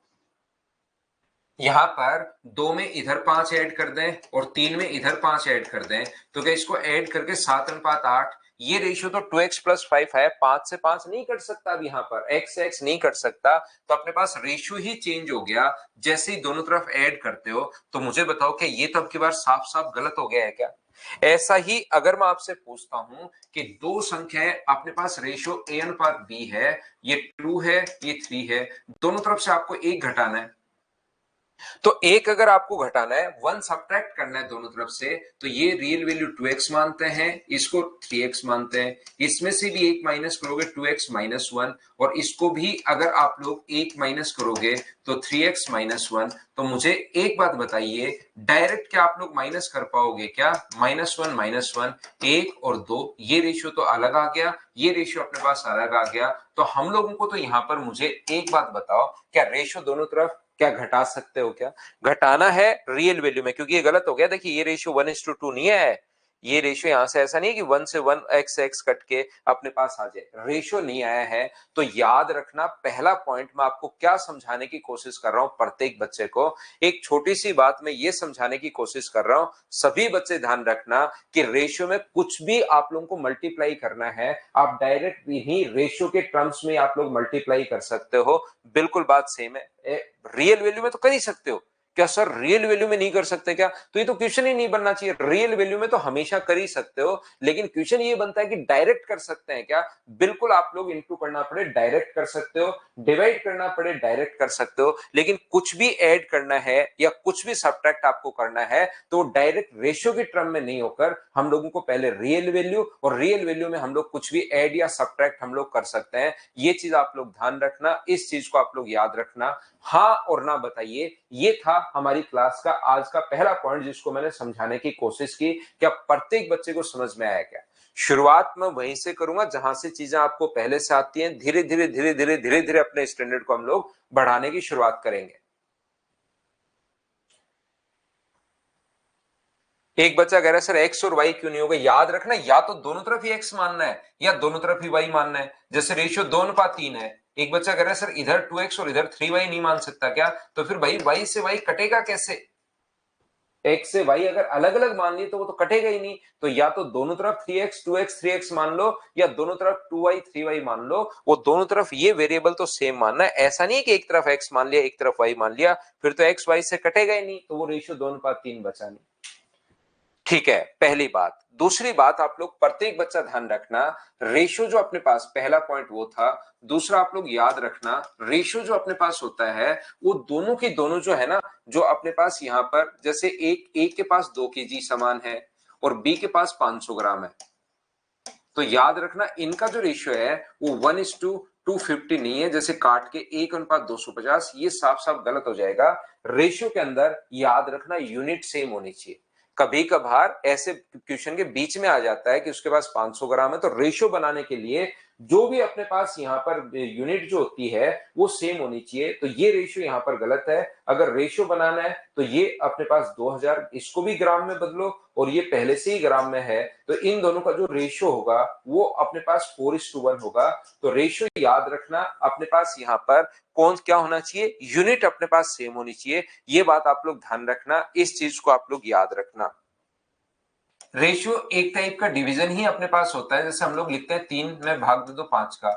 यहां पर दो में इधर 5 ऐड कर दें और 3 में इधर 5 ऐड कर दें तो क्या इसको ऐड करके 7:8, ये रेशियो तो 2x+5 है, 5 से 5 नहीं कर सकता। अब यहां पर x से x नहीं कर सकता तो अपने पास रेशियो ही चेंज हो गया जैसे ही दोनों तरफ ऐड करते हो। तो मुझे बताओ कि ये तो अब की बार साफ साफ गलत हो गया है क्या? ऐसा ही अगर मैं आपसे पूछता हूं कि दो संख्याएं अपने पास रेशियो a/b है, ये 2 है ये 3 है, दोनों तरफ से आपको एक घटाना है, तो एक अगर आपको घटाना है, वन सब्ट्रैक्ट करना है दोनों तरफ से, तो ये रियल वैल्यू 2x मानते हैं, इसको 3x मानते हैं, इसमें से भी एक माइनस करोगे 2x-1 और इसको भी अगर आप लोग एक माइनस करोगे तो 3x-1। तो मुझे एक बात बताइए डायरेक्ट क्या आप लोग माइनस कर पाओगे क्या? -1 एक और दो, ये रेशियो तो अलग आ गया, ये रेशियो अपने पास अलग आ गया। तो हम लोगों को तो यहां पर मुझे एक बात बताओ क्या रेशियो दोनों तरफ क्या घटा सकते हो क्या? घटाना है रियल वैल्यू में, क्योंकि ये गलत हो गया। देखिए ये रेशियो 1:2 नहीं है, ये रेशियो यहां से ऐसा नहीं है कि 1 से 1 x कट के अपने पास आ जाए, रेशियो नहीं आया है। तो याद रखना पहला पॉइंट मैं आपको क्या समझाने की कोशिश कर रहा हूं, प्रत्येक बच्चे को एक छोटी सी बात में ये समझाने की कोशिश कर रहा हूं, सभी बच्चे ध्यान रखना कि रेशियो में कुछ भी आप लोगों को मल्टीप्लाई करना है, आप डायरेक्ट ही रेशियो के टर्म्स में आप लोग मल्टीप्लाई कर सकते हो, बिल्कुल बात सेम है। रियल वैल्यू में तो कर ही सकते हो, क्या सर रियल वैल्यू में नहीं कर सकते क्या? तो ये तो क्वेश्चन ही नहीं बनना चाहिए, रियल वैल्यू में तो हमेशा कर ही सकते हो, लेकिन क्वेश्चन ये बनता है कि डायरेक्ट कर सकते हैं क्या? बिल्कुल आप लोग इनटू करना पड़े डायरेक्ट कर सकते हो, डिवाइड करना पड़े डायरेक्ट कर सकते हो, लेकिन कुछ भी ऐड करना है या कुछ भी सब्ट्रैक्ट आपको करना है तो डायरेक्ट रेशियो के टर्म में नहीं होकर हम लोगों को पहले रियल वैल्यू, और रियल वैल्यू में हम लोग कुछ भी ऐड या सब्ट्रैक्ट हम लोग कर सकते हैं। ये चीज आप लोग ध्यान रखना, इस चीज को आप लोग याद रखना। हाँ और ना बताइए, ये था हमारी क्लास का आज का पहला पॉइंट जिसको मैंने समझाने की कोशिश की। क्या प्रत्येक बच्चे को समझ में आया क्या? शुरुआत मैं वहीं से करूंगा जहां से चीजें आपको पहले से आती हैं, धीरे धीरे धीरे धीरे धीरे धीरे अपने स्टैंडर्ड को हम लोग बढ़ाने की शुरुआत करेंगे। एक बच्चा कह रहा है सर एक्स और वाई क्यों नहीं होगा? याद रखना या तो दोनों तरफ ही एक्स मानना है या दोनों तरफ ही वाई मानना है। जैसे रेशियो 2:3 है, एक बच्चा कह रहा है सर इधर 2x और इधर 3y नहीं मान सकता क्या? तो फिर भाई y से y कटेगा कैसे? x से y अगर अलग अलग मान लिए तो वो तो कटेगा ही नहीं। तो या तो दोनों तरफ 3x 2x 3x मान लो या दोनों तरफ 2y 3y मान लो, वो दोनों तरफ ये वेरिएबल तो सेम मानना है। ऐसा नहीं है कि एक तरफ x मान लिया एक तरफ y मान लिया, फिर तो x y से कटेगा ही नहीं, तो वो रेशियो 2:3 बचा नहीं। ठीक है, पहली बात। दूसरी बात, आप लोग प्रत्येक बच्चा ध्यान रखना, रेशियो जो अपने पास, पहला पॉइंट वो था। दूसरा आप लोग याद रखना, रेशियो जो अपने पास होता है वो दोनों के दोनों जो है ना, जो अपने पास यहाँ पर जैसे एक के पास 2 kg सामान है और बी के पास 500 ग्राम है, तो याद रखना इनका जो रेशियो है वो 1:250 नहीं है, जैसे काट के 1:250, ये साफ साफ गलत हो जाएगा। रेशियो के अंदर याद रखना यूनिट सेम होनी चाहिए। कभी कभार ऐसे क्वेश्चन के बीच में आ जाता है कि उसके पास 500 ग्राम है, तो रेशियो बनाने के लिए जो भी अपने पास यहाँ पर यूनिट जो होती है वो सेम होनी चाहिए, तो ये रेशियो यहाँ पर गलत है। अगर रेशियो बनाना है तो ये अपने पास 2000, इसको भी ग्राम में बदलो और ये पहले से ही ग्राम में है, तो इन दोनों का जो रेशियो होगा वो अपने पास 4:1 होगा। तो रेशियो याद रखना, अपने पास यहाँ पर कौन क्या होना चाहिए, यूनिट अपने पास सेम होनी चाहिए। ये बात आप लोग ध्यान रखना, इस चीज को आप लोग याद रखना। रेशियो एक टाइप का डिवीजन ही अपने पास होता है, जैसे हम लोग लिखते हैं 3 में भाग दे दो 5 का,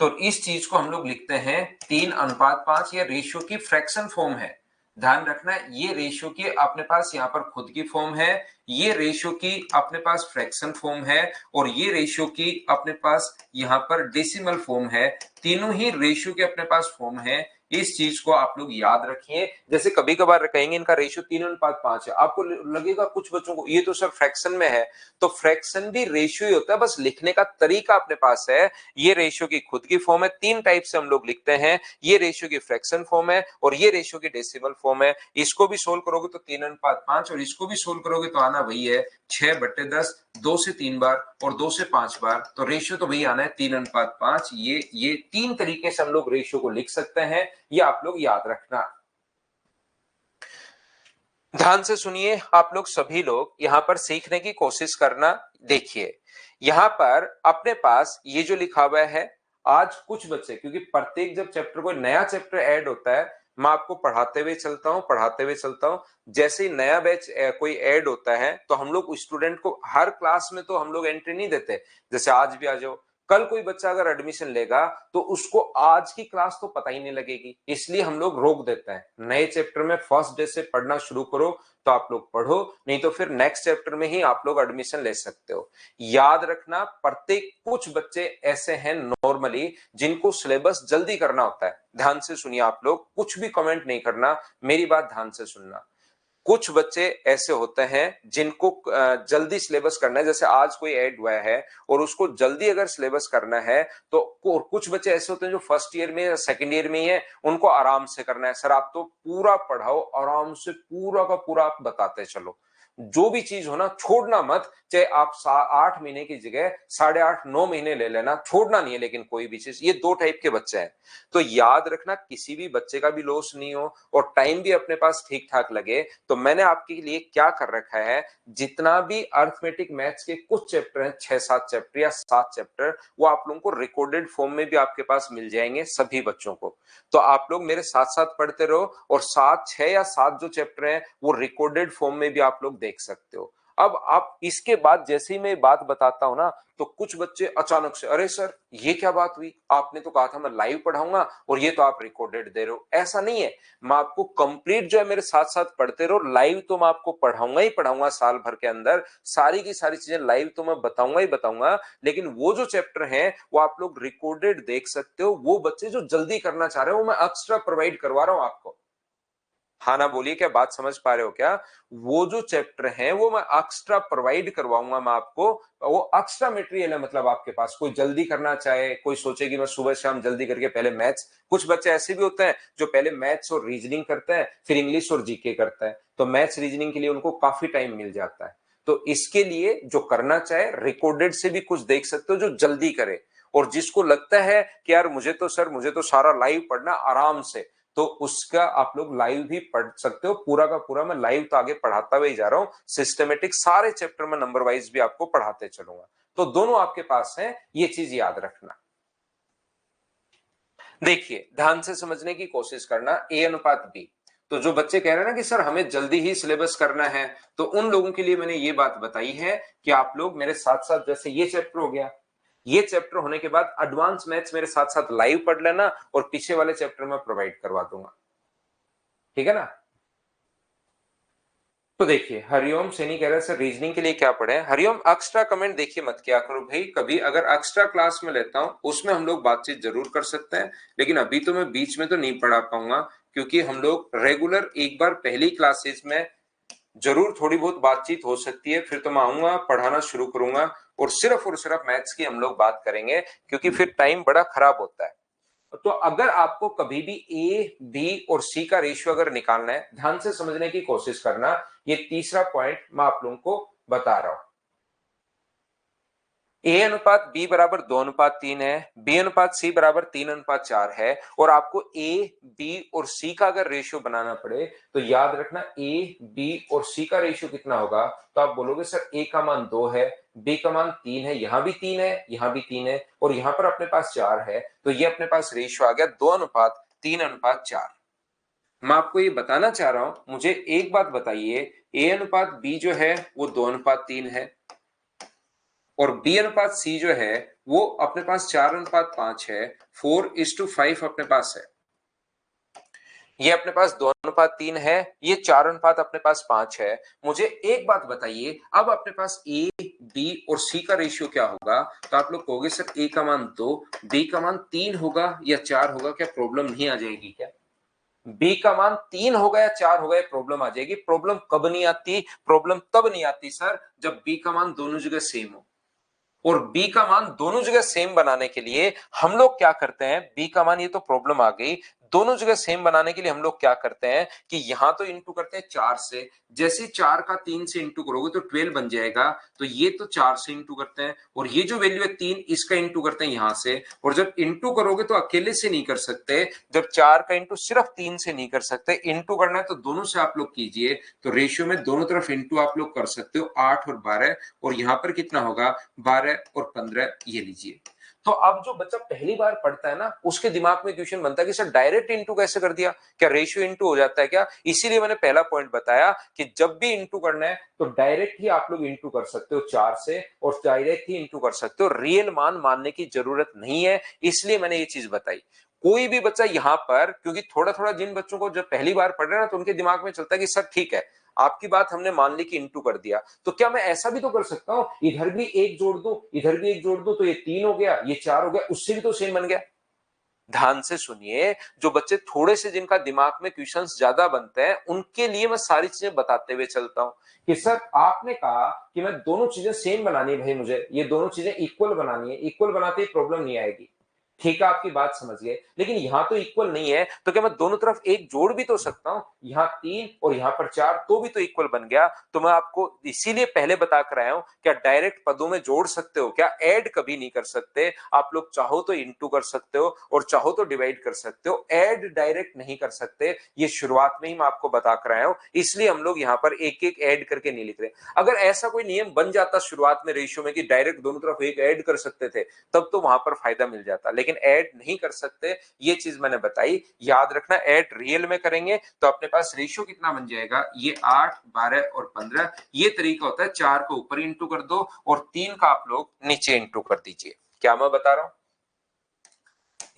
तो इस चीज को हम लोग लिखते हैं 3:5। या रेशियो की फ्रैक्शन फॉर्म है। ध्यान रखना, ये रेशियो की अपने पास यहाँ पर खुद की फॉर्म है, ये रेशियो की अपने पास फ्रैक्शन फॉर्म है, और ये रेशियो की अपने पास यहाँ पर डेसिमल फॉर्म है। तीनों ही रेशियो के अपने पास फॉर्म है। इस चीज को आप लोग याद रखिए। जैसे कभी कभार कहेंगे इनका रेशियो 3:5 है, आपको लगेगा कुछ बच्चों को ये तो सर फ्रैक्शन में है, तो फ्रैक्शन भी रेशियो ही होता है, बस लिखने का तरीका अपने पास है। ये रेशियो की खुद की फॉर्म है, 3 टाइप से हम लोग लिखते हैं, ये रेशियो की फ्रैक्शन फॉर्म है और ये रेशियो की डेसिमल फॉर्म है। इसको भी सोल्व करोगे तो 3:5, और इसको भी सोल्व करोगे तो आना वही है 6/10, 2 से 3 बार और 2 से 5 बार, तो रेशियो तो वही आना है 3:5। ये 3 तरीके से हम लोग रेशियो को लिख सकते हैं, ये आप लोग याद रखना। ध्यान से सुनिए आप लोग, सभी लोग यहां पर सीखने की कोशिश करना। देखिए यहां पर अपने पास ये जो लिखा हुआ है, आज कुछ बच्चे, क्योंकि प्रत्येक जब चैप्टर कोई नया चैप्टर ऐड होता है, मैं आपको पढ़ाते हुए चलता हूं। जैसे ही नया बैच कोई ऐड होता है तो हम लोग स्टूडेंट को हर क्लास में तो हम लोग एंट्री नहीं देते, जैसे आज भी आ जाओ, कल कोई बच्चा अगर एडमिशन लेगा तो उसको आज की क्लास तो पता ही नहीं लगेगी, इसलिए हम लोग रोक देते हैं। नए चैप्टर में फर्स्ट डे से पढ़ना शुरू करो तो आप लोग पढ़ो, नहीं तो फिर नेक्स्ट चैप्टर में ही आप लोग एडमिशन ले सकते हो। याद रखना, प्रत्येक कुछ बच्चे ऐसे हैं नॉर्मली जिनको सिलेबस जल्दी करना होता है। ध्यान से सुनिए आप लोग, कुछ भी कमेंट नहीं करना, मेरी बात ध्यान से सुनना। कुछ बच्चे ऐसे होते हैं जिनको जल्दी सिलेबस करना है, जैसे आज कोई ऐड हुआ है और उसको जल्दी अगर सिलेबस करना है, तो कुछ बच्चे ऐसे होते हैं जो फर्स्ट ईयर में या सेकंड ईयर में ही है, उनको आराम से करना है। सर आप तो पूरा पढ़ाओ, आराम से पूरा का पूरा आप बताते चलो, जो भी चीज हो ना छोड़ना मत, चाहे आप 8 महीने की जगह 8.5-9 महीने ले लेना, छोड़ना नहीं है लेकिन कोई भी चीज। ये 2 टाइप के बच्चे हैं, तो याद रखना किसी भी बच्चे का भी लॉस नहीं हो और टाइम भी अपने पास ठीक ठाक लगे। तो मैंने आपके लिए क्या कर रखा है, जितना भी अर्थमेटिक मैथ्स के कुछ चैप्टर हैं, 6-7 चैप्टर या 7 चैप्टर, वो आप लोगों को रिकॉर्डेड फॉर्म में भी आपके पास मिल जाएंगे सभी बच्चों को। तो आप लोग मेरे साथ साथ पढ़ते रहो, और 6 या 7 जो चैप्टर हैं वो रिकॉर्डेड फॉर्म में भी आप लोग देख सकते हो। अब आप इसके बाद जैसे ही मैं बात बताता हूं ना, तो कुछ बच्चे अचानक से, अरे सर ये क्या बात हुई, आपने तो कहा था मैं लाइव पढ़ाऊंगा और ये तो आप रिकॉर्डेड दे रहे हो। ऐसा नहीं है, मैं आपको कंप्लीट जो है मेरे साथ साथ पढ़ते रहो, लाइव तो मैं आपको पढ़ाऊंगा ही पढ़ाऊंगा, साल भर के अंदर सारी की सारी चीजें लाइव तो मैं बताऊंगा ही बताऊंगा, लेकिन वो जो चैप्टर है वो आप लोग रिकॉर्डेड देख सकते हो। वो बच्चे जो जल्दी करना चाह रहे हो, वो मैं एक्स्ट्रा प्रोवाइड करवा रहा हूं आपको। हाँ ना बोलिए, क्या बात समझ पा रहे हो क्या? वो जो चैप्टर है वो मैं एक्स्ट्रा प्रोवाइड करवाऊंगा मैं आपको, वो एक्स्ट्रा मटेरियल है। मतलब आपके पास कोई जल्दी करना चाहे, कोई सोचे कि मैं सुबह शाम जल्दी करके पहले मैथ्स, कुछ बच्चे ऐसे भी होते हैं जो पहले मैथ्स और रीजनिंग करते हैं फिर इंग्लिश और जीके करते हैं, तो मैथ्स रीजनिंग के लिए उनको काफी टाइम मिल जाता है। तो इसके लिए जो करना चाहे रिकॉर्डेड से भी कुछ देख सकते हो, जो जल्दी करे। और जिसको लगता है कि यार मुझे तो सर मुझे तो सारा लाइव पढ़ना आराम से, तो उसका आप लोग लाइव भी पढ़ सकते हो। पूरा का पूरा मैं लाइव तो आगे पढ़ाता हुआ ही जा रहा हूं, सिस्टमेटिक सारे चैप्टर में नंबर वाइज भी आपको पढ़ाते चलूंगा। तो दोनों आपके पास है, ये चीज याद रखना। देखिए ध्यान से समझने की कोशिश करना, A:B। तो जो बच्चे कह रहे हैं ना कि सर हमें जल्दी ही सिलेबस करना है, तो उन लोगों के लिए मैंने ये बात बताई है कि आप लोग मेरे साथ साथ, जैसे ये चैप्टर हो गया, ये चैप्टर होने के बाद एडवांस मैथ्स मेरे साथ साथ लाइव पढ़ लेना, और पीछे वाले चैप्टर में प्रोवाइड करवा दूंगा, ठीक है ना? तो देखिए हरिओम सैनी कह रहा है सर रीजनिंग के लिए क्या पढ़े। हरिओम एक्स्ट्रा कमेंट देखिए मत किया करो भाई, कभी अगर एक्स्ट्रा क्लास में लेता हूं उसमें हम लोग बातचीत जरूर कर सकते हैं, लेकिन अभी तो मैं बीच में तो नहीं पढ़ा पाऊंगा, क्योंकि हम लोग रेगुलर एक बार पहली क्लासेस में जरूर थोड़ी बहुत बातचीत हो सकती है, फिर तो मैं आऊंगा पढ़ाना शुरू करूंगा और सिर्फ मैथ्स की हम लोग बात करेंगे, क्योंकि फिर टाइम बड़ा खराब होता है। तो अगर आपको कभी भी ए बी और सी का रेशियो अगर निकालना है, ध्यान से समझने की कोशिश करना। ये तीसरा पॉइंट मैं आप लोगों को बता रहा हूं। ए अनुपात बी बराबर 2:3 है, बी अनुपात सी बराबर 3:4 है, और आपको ए बी और सी का अगर रेशियो बनाना पड़े तो याद रखना ए बी और सी का रेशियो कितना होगा। तो आप बोलोगे सर ए का मान 2 है, बी का मान 3 है, यहां भी 3 है, यहां भी 3 है, और यहां पर अपने पास 4 है, तो ये अपने पास रेशियो आ गया 2:3:4। मैं आपको ये बताना चाह रहा हूं, मुझे एक बात बताइए, ए अनुपात बी जो है वो 2:3 है, और बी अनुपात सी जो है वो अपने पास 4:5 है, 4:5 अपने पास है। ये अपने पास 2:3 है, ये 4 अपने पास 5 है। मुझे एक बात बताइए, अब अपने पास ए बी और सी का रेशियो क्या होगा। तो आप लोग कहोगे सर ए का मान 2, बी का मान 3 होगा या 4 होगा, क्या प्रॉब्लम नहीं आ जाएगी क्या। बी का मान 3 होगा या 4 होगा, प्रॉब्लम आ जाएगी। प्रॉब्लम कब नहीं आती, प्रॉब्लम तब नहीं आती सर जब बी का मान दोनों जगह सेम हो। और बी का मान दोनों जगह सेम बनाने के लिए हम लोग क्या करते हैं, बी का मान, ये तो प्रॉब्लम आ गई, दोनों जगह सेम बनाने के लिए हम लोग क्या करते हैं कि यहां तो इंटू करते हैं 4 से, जैसे 4 का 3 से इंटू करोगे तो 12 बन जाएगा, तो ये तो 4 से इंटू करते हैं, और ये जो वैल्यू है 3, इसका इंटू करते हैं यहां से। और जब इंटू करोगे तो अकेले से नहीं कर सकते, जब 4 का इंटू सिर्फ 3 से नहीं कर सकते, इंटू करना है तो दोनों से आप लोग कीजिए, तो रेशियो में दोनों तरफ इंटू आप लोग कर सकते हो, 8 और 12, और यहां पर कितना होगा 12 और 15, ये लीजिए। तो अब जो बच्चा पहली बार पढ़ता है ना, उसके दिमाग में क्वेश्चन बनता है कि सर डायरेक्ट इंटू कैसे कर दिया, क्या रेशियो इंटू हो जाता है क्या। इसीलिए मैंने पहला पॉइंट बताया कि जब भी इंटू करना है तो डायरेक्ट ही आप लोग इंटू कर सकते हो 4 से, और डायरेक्ट ही इंटू कर सकते हो, रियल मान मानने की जरूरत नहीं है, इसलिए मैंने ये चीज बताई। कोई भी बच्चा यहां पर, क्योंकि थोड़ा थोड़ा जिन बच्चों को जब पहली बार पढ़ रहे हैं ना, तो उनके दिमाग में चलता है कि सर ठीक है आपकी बात हमने मान ली कि इंटू कर दिया, तो क्या मैं ऐसा भी तो कर सकता हूं, इधर भी एक जोड़ दूं, इधर भी एक जोड़ दूं, तो ये 3 हो गया, ये 4 हो गया, उससे भी तो सेम बन गया। ध्यान से सुनिए, जो बच्चे थोड़े से जिनका दिमाग में क्वेश्चंस ज्यादा बनते हैं, उनके लिए मैं सारी चीजें बताते हुए चलता हूं कि सर आपने कहा कि मैं दोनों चीजें सेम बनानी है, भाई मुझे ये दोनों चीजें इक्वल बनानी है, इक्वल बनाते ही प्रॉब्लम नहीं आएगी। ठीक है, आपकी बात समझ गए, लेकिन यहां तो इक्वल नहीं है, तो क्या मैं दोनों तरफ एक जोड़ भी तो सकता हूं, यहां 3 और यहां पर 4, तो भी तो इक्वल बन गया। तो मैं आपको इसीलिए पहले बता कर आया हूं, क्या डायरेक्ट पदों में जोड़ सकते हो क्या, ऐड कभी नहीं कर सकते। आप लोग चाहो तो इंटू कर सकते हो और चाहो तो डिवाइड कर सकते हो, ऐड डायरेक्ट नहीं कर सकते, ये शुरुआत में ही मैं आपको बता कर आया हूं, इसलिए हम लोग यहां पर एक एक ऐड करके नहीं लिख रहे। अगर ऐसा कोई नियम बन जाता शुरुआत में रेशियो में कि डायरेक्ट दोनों तरफ एक ऐड कर सकते थे, तब तो वहां पर फायदा मिल जाता, लेकिन ऐड नहीं कर सकते, ये चीज मैंने बताई। याद रखना, ऐड रियल में करेंगे तो अपने पास रेशियो कितना बन जाएगा, ये 8, 12 और 15। ये तरीका होता है, 4 को ऊपर इंटू कर दो और 3 का आप लोग नीचे इंटू कर दीजिए। क्या मैं बता रहा हूं,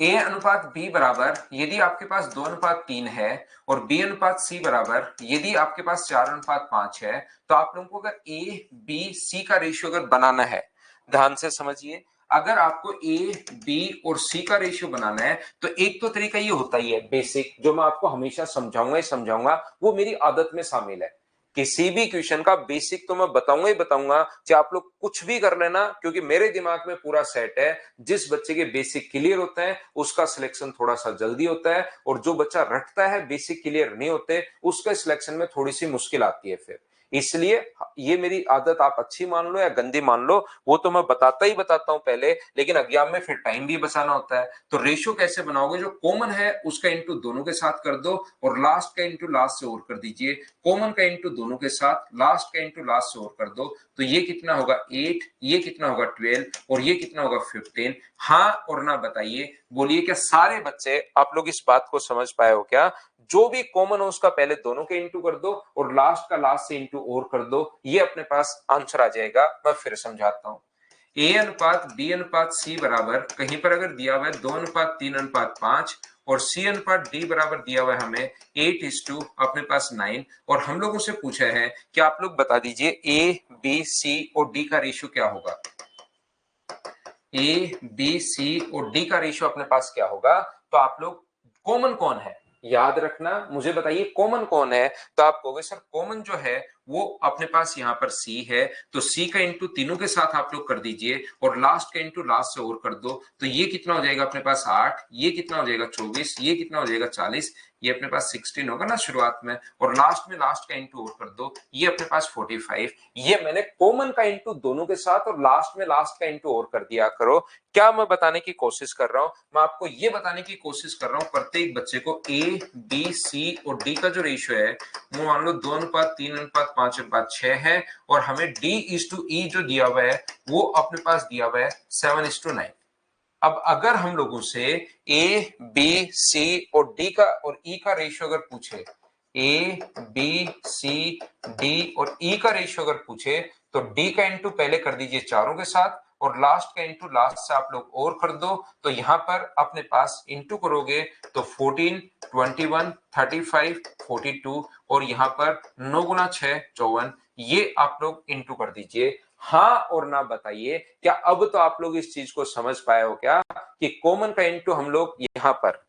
ए अनुपात बी बराबर, यदि आपके पास 2:3 है, और बी अनुपात सी बराबर यदि आपके पास 4:5 है, तो आप लोगों को अगर ए बी सी का रेशियो अगर बनाना है, ध्यान से समझिए, अगर आपको ए बी और सी का रेशियो बनाना है, तो एक तो तरीका ये होता ही है बेसिक, जो मैं आपको हमेशा समझाऊंगा ही समझाऊंगा, वो मेरी आदत में शामिल है। किसी भी क्वेश्चन का बेसिक तो मैं बताऊंगा ही बताऊंगा, चाहे आप लोग कुछ भी कर लेना, क्योंकि मेरे दिमाग में पूरा सेट है। जिस बच्चे के बेसिक क्लियर होता है उसका सिलेक्शन थोड़ा सा जल्दी होता है, और जो बच्चा रटता है बेसिक क्लियर नहीं होते, उसके सिलेक्शन में थोड़ी सी मुश्किल आती है फिर। इसलिए ये मेरी आदत आप अच्छी मान लो या गंदी मान लो, वो तो मैं बताता ही बताता हूं पहले, लेकिन एग्जाम में फिर टाइम भी बचाना होता है। तो रेशियो कैसे बनाओगे, जो कॉमन है उसका इंटू दोनों के साथ कर दो, और लास्ट का इंटू लास्ट से और कर दीजिए, कॉमन का इंटू दोनों के साथ, लास्ट का इंटू लास्ट से और कर दो, तो ये कितना होगा 8, ये कितना होगा 12, और ये कितना होगा 15। हाँ और ना बताइए, बोलिए क्या सारे बच्चे आप लोग इस बात को समझ पाए हो क्या। जो भी कॉमन हो उसका पहले दोनों के इंटू कर दो, और लास्ट का लास्ट से इंटू और कर दो, ये अपने पास आंसर आ जाएगा। मैं फिर समझाता हूं, ए अनुपात बी अनुपात सी बराबर, कहीं पर अगर दिया हुआ है 2:3:5, और सी अनुपात डी बराबर दिया हुआ है हमें 8:, अपने पास 9। और हम लोगों से पूछा है कि आप लोग बता दीजिए ए बी सी और डी का रेशियो क्या होगा। ए बी सी और डी का रेशियो अपने पास क्या होगा, तो आप लोग कॉमन कौन है याद रखना, मुझे बताइए कॉमन कौन है। तो आप कहोगे सर कॉमन जो है वो अपने पास यहाँ पर सी है, तो सी का इंटू तीनों के साथ आप लोग कर दीजिए और लास्ट का इंटू लास्ट से और कर दो, तो ये कितना हो जाएगा अपने पास 8, ये कितना हो जाएगा 24, ये कितना हो जाएगा 40, ये अपने पास 16 होगा ना शुरुआत में, और लास्ट में लास्ट का इंटू और कर दो, ये अपने पास 45। ये मैंने कॉमन का इंटू दोनों के साथ और लास्ट में लास्ट का इंटू और कर दिया करो। क्या मैं बताने की कोशिश कर रहा हूं, मैं आपको ये बताने की कोशिश कर रहा हूं प्रत्येक बच्चे को ए बी सी और डी का जो रेशियो है वो मान लो 2:3:5:6 है, और हमें D/E जो दिया हुआ है वो अपने पास दिया हुआ है 7:9। अब अगर हम लोगों से ए बी सी और डी का और ई का रेशियो अगर पूछे, ए बी सी डी और ई का रेशियो अगर पूछे, तो डी का इंटू पहले कर दीजिए चारों के साथ और लास्ट का इंटू लास्ट से आप लोग और कर दो, तो यहां पर अपने पास इंटू करोगे तो 14, 21, 35, 42 और यहां पर 9 गुना 6 54, ये आप लोग इंटू कर दीजिए। हाँ और ना बताइए, क्या अब तो आप लोग इस चीज को समझ पाए हो क्या कि कॉमन का इंटू हम लोग यहां पर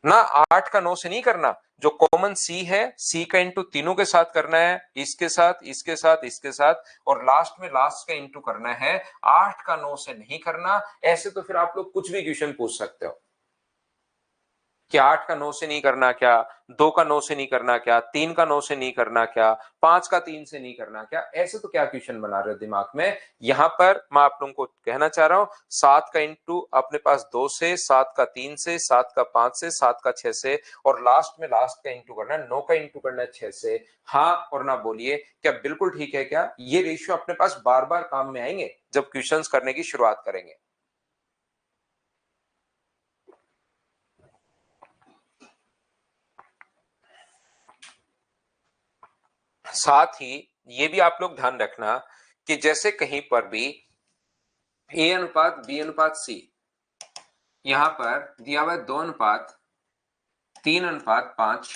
ना 8 का 9 से नहीं करना, जो कॉमन सी है सी का इंटू तीनों के साथ करना है, इसके साथ इसके साथ इसके साथ, और लास्ट में लास्ट का इंटू करना है, 8 का 9 से नहीं करना। ऐसे तो फिर आप लोग कुछ भी क्वेश्चन पूछ सकते हो कि 8 का 9 से नहीं करना क्या, 2 का 9 से नहीं करना क्या, 3 का 9 से नहीं करना क्या, 5 का 3 से नहीं करना क्या, ऐसे तो क्या क्वेश्चन बना रहे हो दिमाग में। यहां पर मैं आप लोगों को कहना चाह रहा हूं 7 का इंटू अपने पास 2 से, 7 का 3 से, 7 का 5 से, 7 का 6 से, और लास्ट में लास्ट का इंटू करना है, 9 का इंटू करना है 6 से। हाँ और ना बोलिए, क्या बिल्कुल ठीक है क्या, ये रेशियो अपने पास बार बार काम में आएंगे जब क्वेश्चंस करने की शुरुआत करेंगे। साथ ही ये भी आप लोग ध्यान रखना कि जैसे कहीं पर भी ए अनुपात बी अनुपात सी यहां पर दिया हुआ है 2:3:5,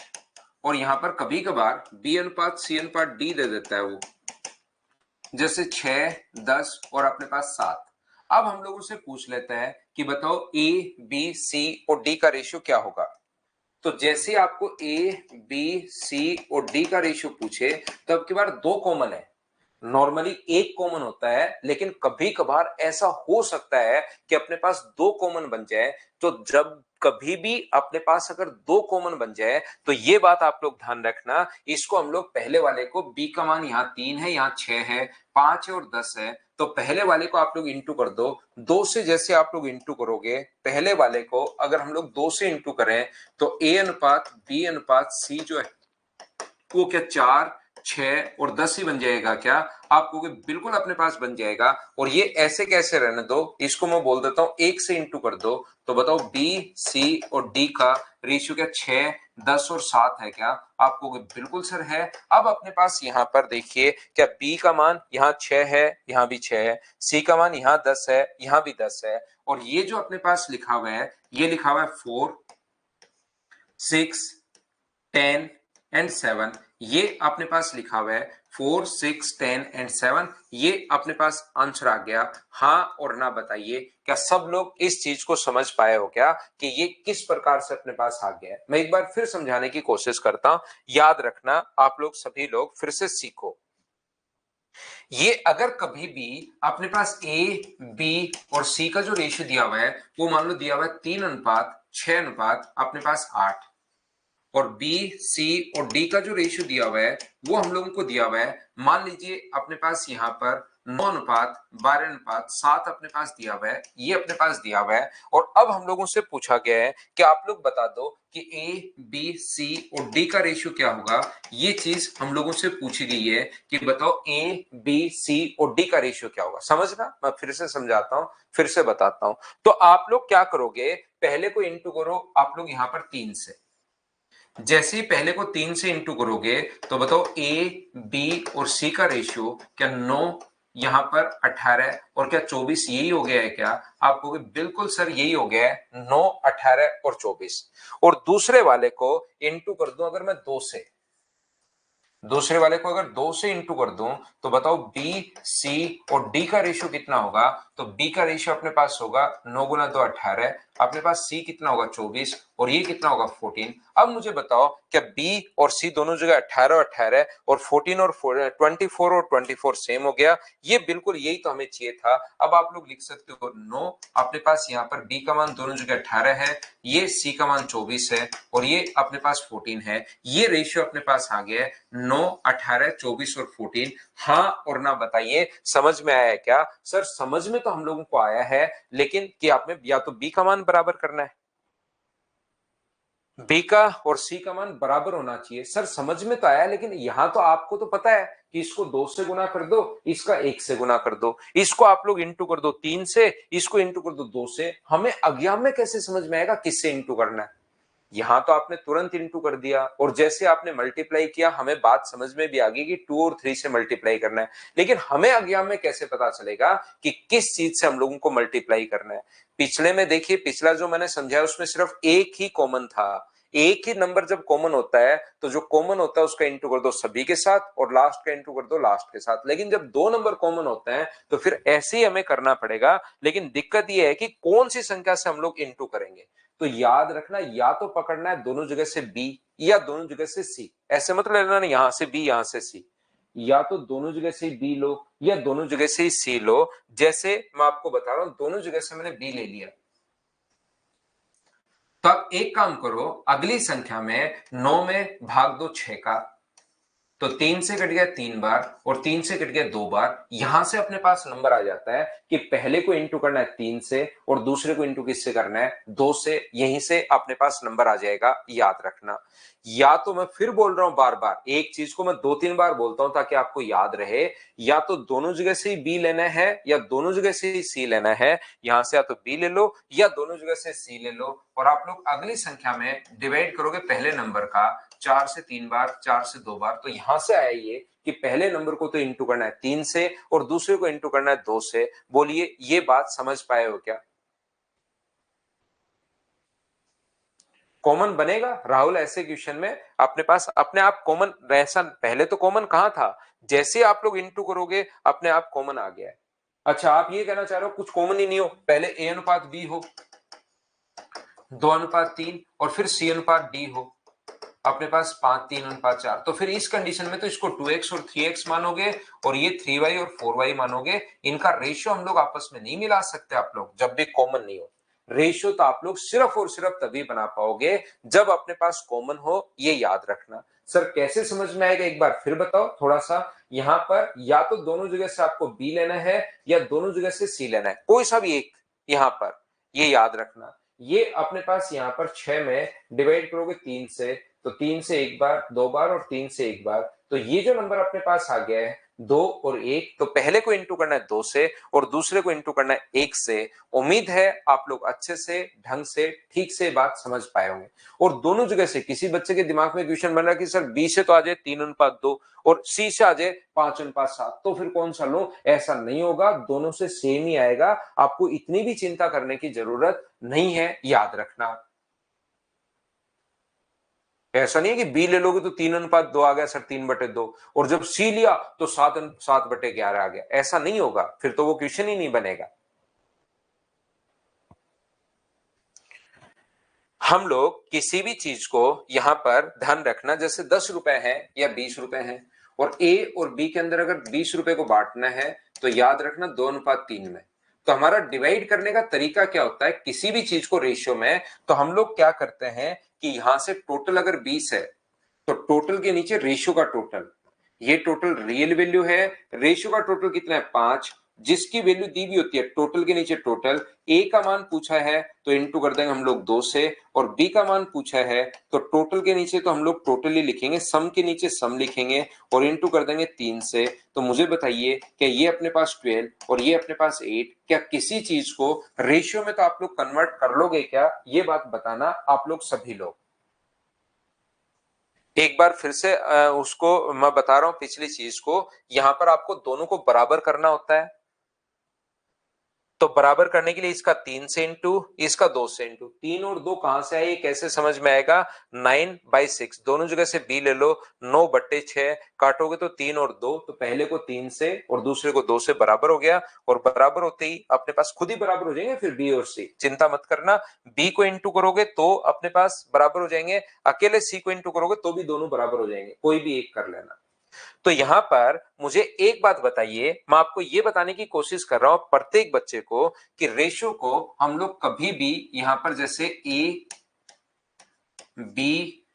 और यहां पर कभी कभार बी अनुपात सी अनुपात डी दे देता है वो, जैसे 6, 10 और अपने पास 7। अब हम लोगों से पूछ लेता है कि बताओ ए बी सी और डी का रेशियो क्या होगा। तो जैसे आपको ए बी सी और डी का रेशियो पूछे तो अब की बार दो कॉमन है, नॉर्मली एक कॉमन होता है, लेकिन कभी कभार ऐसा हो सकता है कि अपने पास दो कॉमन बन जाए। तो जब कभी भी अपने पास अगर दो कॉमन बन जाए तो ये बात आप लोग ध्यान रखना, इसको हम लोग पहले वाले को बी का मान यहाँ 3 है, यहाँ 6 है, 5 है और 10 है, तो पहले वाले को आप लोग इंटू कर दो। 2 से जैसे आप लोग इंटू करोगे पहले वाले को, अगर हम लोग 2 से इंटू करें तो ए अनुपात बी अनुपात सी जो है वो क्या 4, 6 और 10 ही बन जाएगा क्या, आपको बिल्कुल अपने पास बन जाएगा। और ये ऐसे कैसे रहने दो, इसको मैं बोल देता हूं 1 से इंटू कर दो, तो बताओ बी सी और डी का रेशियो क्या 6, 10 और 7 है क्या, आपको बिल्कुल सर है। अब अपने पास यहाँ पर देखिए क्या बी का मान यहाँ 6 है, यहाँ भी 6 है, सी का मान यहाँ 10 है, यहाँ भी 10 है, और ये जो अपने पास लिखा हुआ है ये लिखा हुआ है 4, 6, 10 एंड 7, ये अपने पास लिखा हुआ है 4, 6, 10 एंड 7, ये अपने पास आंसर आ गया। हाँ और ना बताइए, क्या सब लोग इस चीज को समझ पाए हो क्या कि ये किस प्रकार से अपने पास आ गया है। मैं एक बार फिर समझाने की कोशिश करता हूं, याद रखना आप लोग सभी लोग फिर से सीखो। ये अगर कभी भी अपने पास ए बी और सी का जो रेशियो दिया हुआ है वो मान लो दिया हुआ है 3:6 अपने पास 8, और बी सी और डी का जो रेशियो दिया हुआ है वो हम लोगों को दिया हुआ है, मान लीजिए अपने पास यहाँ पर 9:12:7 अपने पास दिया हुआ है, ये अपने पास दिया हुआ है। और अब हम लोगों से पूछा गया है कि आप लोग बता दो कि ए बी सी और डी का रेशियो क्या होगा। ये चीज हम लोगों से पूछी गई है कि बताओ ए बी सी और डी का रेशियो क्या होगा। समझना, मैं फिर से समझाता हूं, फिर से बताता हूं। तो आप लोग क्या करोगे, पहले को इंटू करो आप लोग यहाँ पर 3 से, जैसे ही पहले को 3 से इंटू करोगे तो बताओ ए बी और सी का रेशियो क्या 9, यहाँ पर 18 और क्या 24 यही हो गया है क्या? आप कहोगे बिल्कुल सर यही हो गया है, 9, 18 और 24। और दूसरे वाले को इंटू कर दूं अगर मैं 2 से, दूसरे वाले को अगर 2 से इंटू कर दूं तो बताओ बी, सी और डी का रेशियो कितना होगा? तो बी का रेशियो अपने पास होगा 9 गुना 2 18, अपने पास सी कितना होगा 24 और ये कितना होगा 14। अब मुझे बताओ क्या बी और सी दोनों जगह 18 और 18 और 14 और 24 और 24 सेम हो गया? ये बिल्कुल यही तो हमें चाहिए था। अब आप लोग लिख सकते हो 9, अपने पास यहाँ पर बी का मान दोनों जगह 18 है, ये सी का मान 24 है और ये अपने पास 14 है। ये रेशियो अपने पास आ गया है 9, 18, 24 और 14। हाँ और ना बताइए समझ में आया है क्या? सर समझ में तो हम लोगों को आया है, लेकिन कि आपने या तो बी का मान बराबर करना है, बी का और सी का मान बराबर होना चाहिए। सर समझ में तो आया, लेकिन यहां तो आपको तो पता है कि इसको 2 से गुना कर दो, इसका 1 से गुना कर दो, इसको आप लोग इंटू कर दो 3 से, इसको इंटू कर दो 2 से। हमें अज्ञान में कैसे समझ में आएगा किससे इंटू करना है? यहां तो आपने तुरंत इंटू कर दिया और जैसे आपने मल्टीप्लाई किया हमें बात समझ में भी आ गई कि 2 और 3 से मल्टीप्लाई करना है। लेकिन हमें अज्ञान में कैसे पता चलेगा कि किस चीज से हम लोगों को मल्टीप्लाई करना है? पिछले में देखिए, पिछला जो मैंने समझाया उसमें सिर्फ एक ही कॉमन था। एक ही नंबर जब कॉमन होता है तो जो कॉमन होता है उसका इंटू कर दो सभी के साथ और लास्ट का इंटू कर दो लास्ट के साथ। लेकिन जब दो नंबर कॉमन होते हैं तो फिर ऐसे ही हमें करना पड़ेगा। लेकिन दिक्कत यह है कि कौन सी संख्या से हम लोग इंटू करेंगे। तो याद रखना, या तो पकड़ना है दोनों जगह से बी या दोनों जगह से सी। ऐसे मत लेना ना यहां से बी यहां से सी, या तो दोनों जगह से बी लो या दोनों जगह से सी लो। जैसे मैं आपको बता रहा हूं, दोनों जगह से मैंने बी ले लिया, तो आप एक काम करो, अगली संख्या में 9 में भाग दो 6 का, तो 3 से कट गया 3 बार और 3 से कट गया 2 बार। यहां से अपने पास नंबर आ जाता है कि पहले को इंटू करना है 3 से और दूसरे को इंटू किससे करना है 2 से। यहीं से अपने पास नंबर आ जाएगा, याद रखना। या तो मैं फिर बोल रहा हूं बार बार, एक चीज को मैं 2-3 बार बोलता हूं ताकि आपको याद रहे, या तो दोनों जगह से ही बी लेना है या दोनों जगह से ही सी लेना है। यहां से या तो बी ले लो या दोनों जगह से सी ले लो और आप लोग अगली संख्या में डिवाइड करोगे पहले नंबर का 4 से 3 बार, 4 से 2 बार। तो यहां से आया ये कि पहले नंबर को तो इंटू करना है 3 से और दूसरे को इंटू करना है 2 से। बोलिए ये बात समझ पाए हो क्या? कॉमन बनेगा राहुल ऐसे क्वेश्चन में अपने पास अपने आप कॉमन? ऐसा पहले तो कॉमन कहां था, जैसे आप लोग इंटू करोगे अपने आप कॉमन आ गया है। अच्छा आप ये कहना चाह रहे हो कुछ कॉमन ही नहीं हो, पहले ए अनुपात बी हो, 2 अनुपात 3 और फिर सी अनुपात डी हो, अपने पास 5, 3 अनुपात 4। तो फिर इस कंडीशन में तो इसको 2x और 3x मानोगे और ये 3y और 4y मानोगे। इनका रेशियो हम लोग आपस में नहीं मिला सकते आप लोग जब भी कॉमन नहीं हो। रेशियो तो आप लोग सिर्फ और सिर्फ तभी बना पाओगे जब अपने पास कॉमन हो, ये याद रखना। सर कैसे समझ में आएगा एक बार फिर बताओ थोड़ा सा। यहां पर या तो दोनों जगह से आपको बी लेना है या दोनों जगह से सी लेना है, कोई सा भी एक। यहां पर ये याद रखना, ये अपने पास यहां पर 6 में डिवाइड करोगे 3 से, तो 3 से एक बार, 2 बार और 3 से एक बार। तो ये जो नंबर अपने पास आ गया है 2 और 1, तो पहले को इंटू करना है 2 से और दूसरे को इंटू करना है 1 से। उम्मीद है आप लोग अच्छे से ढंग से ठीक से बात समझ पाए होंगे। और दोनों जगह से किसी बच्चे के दिमाग में क्वेश्चन बन रहा है कि सर बी से तो आ जाए 3 अनुपात 2 और सी से आ जाए 5 अनुपात 7, तो फिर कौन सा लो? ऐसा नहीं होगा, दोनों से सेम ही आएगा। आपको इतनी भी चिंता करने की जरूरत नहीं है, याद रखना। ऐसा नहीं है कि बी ले लोगे तो 3 अनुपात 2 आ गया सर 3/2 और जब सी लिया तो 7/11 आ गया। ऐसा नहीं होगा, फिर तो वो क्वेश्चन ही नहीं बनेगा। हम लोग किसी भी चीज को यहां पर ध्यान रखना, जैसे 10 रुपए है या 20 रुपए है और ए और बी के अंदर अगर 20 रुपए को बांटना है तो याद रखना 2:3 में। तो हमारा डिवाइड करने का तरीका क्या होता है किसी भी चीज को रेशियो में? तो हम लोग क्या करते हैं कि यहां से टोटल अगर 20 है तो टोटल के नीचे रेशियो का टोटल, ये टोटल रियल वैल्यू है। रेशियो का टोटल कितना है 5, जिसकी वैल्यू दी हुई होती है टोटल के नीचे टोटल। ए का मान पूछा है तो इंटू कर देंगे हम लोग 2 से, और बी का मान पूछा है तो टोटल के नीचे तो हम लोग टोटली लिखेंगे, सम के नीचे सम लिखेंगे और इंटू कर देंगे 3 से। तो मुझे बताइए क्या ये अपने पास 12 और ये अपने पास 8, क्या किसी चीज को रेशियो में तो आप लोग कन्वर्ट कर लोगे क्या? ये बात बताना आप लोग सभी लोग। एक बार फिर से उसको मैं बता रहा हूं पिछली चीज को। यहां पर आपको दोनों को बराबर करना होता है, तो बराबर करने के लिए इसका 3 से इंटू, इसका 2 से इंटू। 3 और 2 कहां से आए, कैसे समझ में आएगा, 9/6, दोनों जगह से b ले लो, 9/6 काटोगे तो 3 और 2, तो पहले को 3 से और दूसरे को 2 से बराबर हो गया, और बराबर होते ही अपने पास खुद ही बराबर हो जाएंगे फिर b और c, चिंता मत करना। b को इंटू करोगे तो अपने पास बराबर हो जाएंगे, अकेले c को इंटू करोगे तो भी दोनों बराबर हो जाएंगे, कोई भी एक कर लेना। तो यहां पर मुझे एक बात बताइए, मैं आपको यह बताने की कोशिश कर रहा हूं प्रत्येक बच्चे को कि रेशियो को हम लोग कभी भी यहां पर जैसे ए बी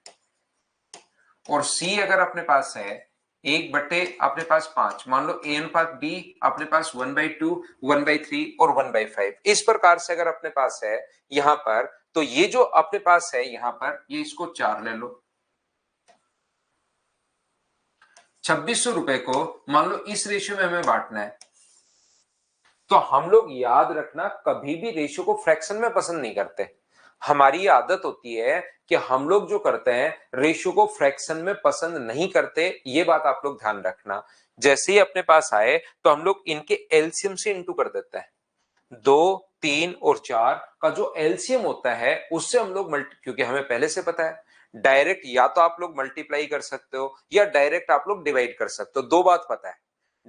और सी अगर अपने पास है 1/अपने पास 5, मान लो ए अनुपात बी अपने पास 1/2, 1/3 और 1/5, इस प्रकार से अगर अपने पास है यहां पर, तो ये जो अपने पास है यहां पर, ये इसको 4 ले लो। 2600 रुपए को मान लो इस रेशियो में हमें बांटना है, तो हम लोग याद रखना कभी भी रेशियो को फ्रैक्शन में पसंद नहीं करते। हमारी आदत होती है कि हम लोग जो करते हैं रेशियो को फ्रैक्शन में पसंद नहीं करते, ये बात आप लोग ध्यान रखना। जैसे ही अपने पास आए तो हम लोग इनके एलसीएम से इंटू कर देते हैं। 2, 3 और 4 का जो एलसीएम होता है उससे हम लोग मल्टी, क्योंकि हमें पहले से पता है डायरेक्ट या तो आप लोग मल्टीप्लाई कर सकते हो या डायरेक्ट आप लोग डिवाइड कर सकते हो, दो बात पता है।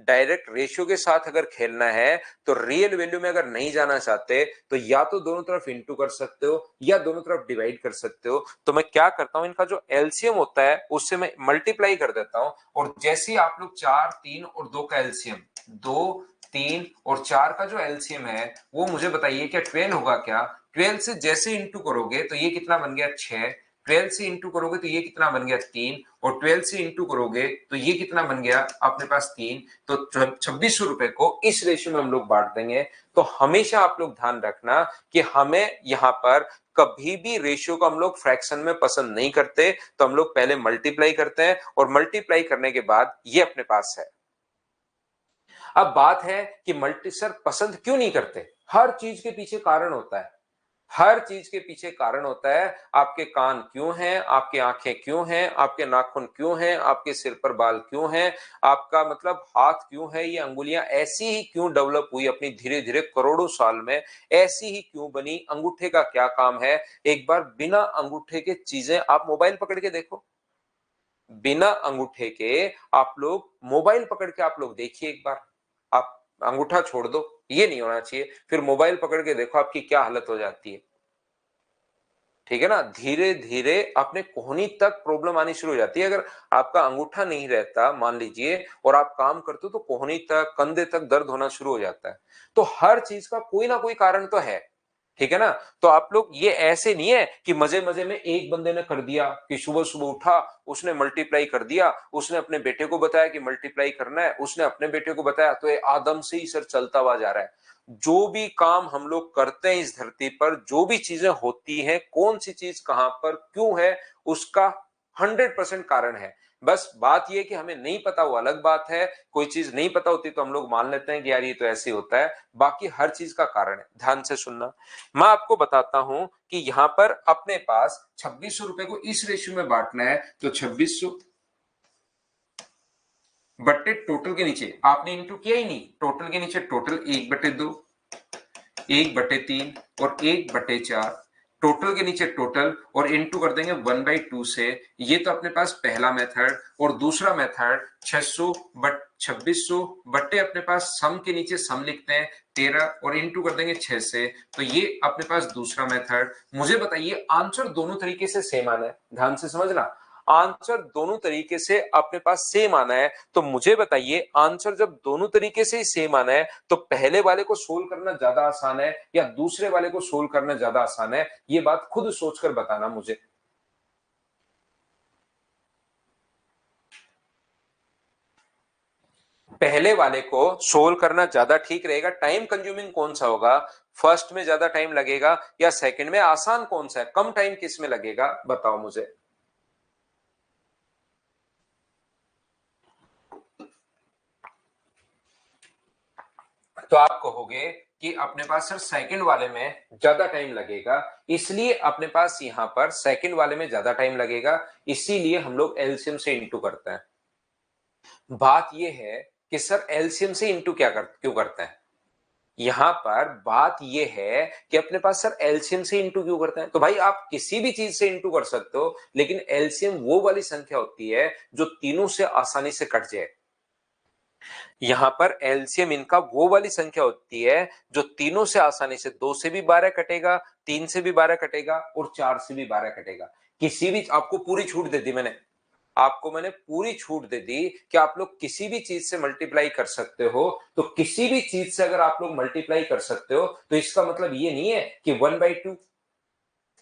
डायरेक्ट रेशियो के साथ अगर खेलना है तो रियल वैल्यू में अगर नहीं जाना चाहते तो या तो दोनों तरफ इंटू कर सकते हो या दोनों तरफ डिवाइड कर सकते हो। तो मैं क्या करता हूं, इनका जो एलसीएम होता है उससे मैं मल्टीप्लाई कर देता हूं, और जैसे ही आप लोग 4, 3 और 2 का एलसीएम, 2, 3 और 4 का जो एलसीएम है वो मुझे बताइए क्या 12 होगा क्या। 12 से जैसे इंटू करोगे तो ये कितना बन गया 6, 12 से इंटू करोगे तो ये कितना बन गया 3, और 12 से इंटू करोगे तो ये कितना बन गया अपने पास 3। तो 2600 रुपए को इस रेशियो में हम लोग बांट देंगे। तो हमेशा आप लोग ध्यान रखना कि हमें यहां पर कभी भी रेशियो को हम लोग फ्रैक्शन में पसंद नहीं करते, तो हम लोग पहले मल्टीप्लाई करते हैं और मल्टीप्लाई करने के बाद ये अपने पास है। अब बात है कि मल्टी सर पसंद क्यों नहीं करते, हर चीज के पीछे कारण होता है, हर चीज के पीछे कारण होता है। आपके कान क्यों हैं, आपकी आंखें क्यों हैं, आपके नाखून क्यों हैं, आपके सिर पर बाल क्यों हैं, आपका मतलब हाथ क्यों है, ये अंगुलियां ऐसी ही क्यों डेवलप हुई अपनी धीरे धीरे करोड़ों साल में, ऐसी ही क्यों बनी, अंगूठे का क्या काम है। एक बार बिना अंगूठे के चीजें, आप मोबाइल पकड़ के देखो, बिना अंगूठे के आप लोग मोबाइल पकड़ के आप लोग देखिए एक बार, आप अंगूठा छोड़ दो, ये नहीं होना चाहिए, फिर मोबाइल पकड़ के देखो आपकी क्या हालत हो जाती है। ठीक है ना, धीरे धीरे अपने कोहनी तक प्रॉब्लम आनी शुरू हो जाती है। अगर आपका अंगूठा नहीं रहता मान लीजिए और आप काम करते हो तो कोहनी तक, कंधे तक दर्द होना शुरू हो जाता है। तो हर चीज का कोई ना कोई कारण तो है, ठीक है ना। तो आप लोग ये ऐसे नहीं है कि मजे मजे में एक बंदे ने कर दिया कि सुबह सुबह उठा, उसने मल्टीप्लाई कर दिया, उसने अपने बेटे को बताया कि मल्टीप्लाई करना है, उसने अपने बेटे को बताया, तो ये आदम से ही सर चलता हुआ जा रहा है। जो भी काम हम लोग करते हैं इस धरती पर, जो भी चीजें होती हैं, कौन सी चीज कहां पर क्यों है, उसका 100% कारण है। बस बात यह कि हमें नहीं पता वो अलग बात है, कोई चीज नहीं पता होती तो हम लोग मान लेते हैं कि यार ये तो ऐसे होता है, बाकी हर चीज का कारण है। ध्यान से सुनना, मैं आपको बताता हूं कि यहां पर अपने पास 2600 रुपए को इस रेशियो में बांटना है, तो 2600 बट्टे टोटल के नीचे आपने इंटू किया ही नहीं, टोटल के नीचे टोटल 1/2, 1/3 और 1/4, टोटल के नीचे टोटल और इनटू कर देंगे 1/2 से। ये तो अपने पास पहला मेथड, और दूसरा मेथड 2600 बट्टे अपने पास सम के नीचे सम लिखते हैं 13 और इनटू कर देंगे 6 से। तो ये अपने पास दूसरा मेथड। मुझे बताइए आंसर दोनों तरीके से सेम आना है, ध्यान से समझना, आंसर दोनों तरीके से अपने पास सेम आना है। तो मुझे बताइए आंसर जब दोनों तरीके से ही सेम आना है तो पहले वाले को सोल्व करना ज्यादा आसान है या दूसरे वाले को सोल्व करना ज्यादा आसान है, ये बात खुद सोचकर बताना मुझे। पहले वाले को सोल्व करना ज्यादा ठीक रहेगा, टाइम कंज्यूमिंग कौन सा होगा, फर्स्ट में ज्यादा टाइम लगेगा या सेकंड में, आसान कौन सा है, कम टाइम किस में लगेगा, बताओ मुझे। तो आपको कहोगे कि अपने पास सर सेकंड वाले में ज्यादा टाइम लगेगा, इसलिए अपने पास यहां पर सेकंड वाले में ज्यादा टाइम लगेगा, इसीलिए हम लोग एलसीएम से इंटू करते हैं। बात यह है कि सर एलसीएम से इंटू क्यों करते हैं? यहां पर बात यह है कि अपने पास सर एलसीएम से इंटू क्यों करते हैं? तो भाई आप किसी भी चीज से इंटू कर सकते हो, लेकिन एलसीएम वो वाली संख्या होती है जो तीनों से आसानी से कट जाए। यहां पर एलसीएम इनका वो वाली संख्या होती है जो तीनों से आसानी से, 2 से भी 12 कटेगा, 3 से भी 12 कटेगा और 4 से भी 12 कटेगा। किसी भी, आपको पूरी छूट दे दी मैंने पूरी छूट दे दी कि आप लोग किसी भी चीज से मल्टीप्लाई कर सकते हो। तो किसी भी चीज से अगर आप लोग मल्टीप्लाई कर सकते हो तो इसका मतलब ये नहीं है कि 1/2।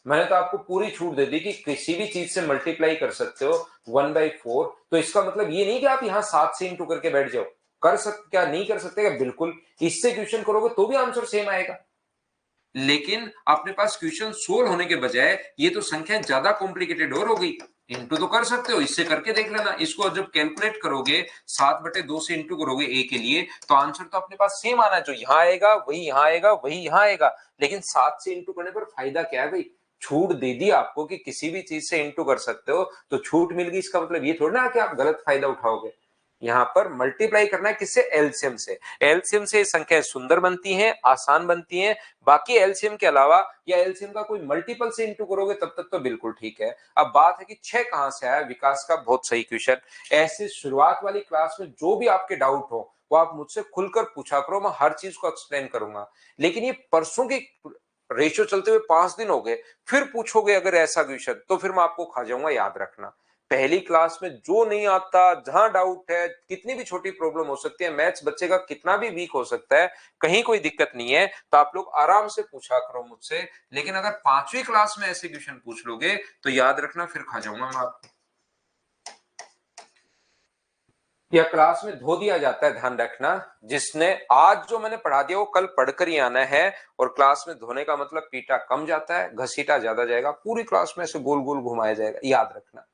मैंने तो आपको पूरी छूट दे दी कि किसी भी चीज से मल्टीप्लाई कर सकते हो 1/4। तो इसका मतलब ये नहीं कि आप यहां 7 से इंटू करके बैठ जाओ। कर सकते, क्या नहीं कर सकते? क्या बिल्कुल, इससे क्वेश्चन करोगे तो भी आंसर सेम आएगा। लेकिन अपने पास क्वेश्चन सोल्व होने के बजाय ये तो संख्या ज्यादा कॉम्प्लिकेटेड और हो गई। इंटू तो कर सकते हो, इससे करके देख लेना। इसको जब कैलकुलेट करोगे 7/2 से इंटू करोगे ए के लिए, तो आंसर तो अपने पास सेम आना है। जो यहां आएगा वही यहां आएगा, वही यहां आएगा। लेकिन 7 से इंटू करने पर फायदा क्या है भाई? छूट दे दी आपको कि किसी भी चीज से इंटू कर सकते हो, तो छूट मिल गई। इसका मतलब ये थोड़ा ना कि आप गलत फायदा उठाओगे। यहां पर मल्टीप्लाई करना है किससे? एलसीएम से। एलसीएम से संख्याएं सुंदर बनती हैं, आसान बनती हैं। बाकी एलसीएम के अलावा या एलसीएम का कोई मल्टीपल से इंटू करोगे तब तक तो बिल्कुल ठीक है। अब बात है कि 6 कहां से आया? विकास का बहुत सही क्वेश्चन। ऐसे शुरुआत वाली क्लास में जो भी आपके डाउट हो वो आप मुझसे खुलकर पूछा करो, मैं हर चीज को एक्सप्लेन करूंगा। लेकिन ये परसों की रेशियो चलते हुए 5 दिन हो गए, फिर पूछोगे अगर ऐसा क्वेश्चन तो फिर मैं आपको खा जाऊंगा, याद रखना। पहली क्लास में जो नहीं आता, जहां डाउट है, कितनी भी छोटी प्रॉब्लम हो सकती है, मैथ्स बच्चे का कितना भी वीक हो सकता है, कहीं कोई दिक्कत नहीं है, तो आप लोग आराम से पूछा करो मुझसे। लेकिन अगर 5वीं क्लास में ऐसे क्वेश्चन पूछ लोगे तो याद रखना फिर खा जाऊंगा मैं आपको। या क्लास में धो दिया जाता है, ध्यान रखना। जिसने आज जो मैंने पढ़ा दिया वो कल पढ़कर ही आना है। और क्लास में धोने का मतलब पीटा कम जाता है, घसीटा ज्यादा जाएगा। पूरी क्लास में ऐसे गोल गोल घुमाया जाएगा, याद रखना।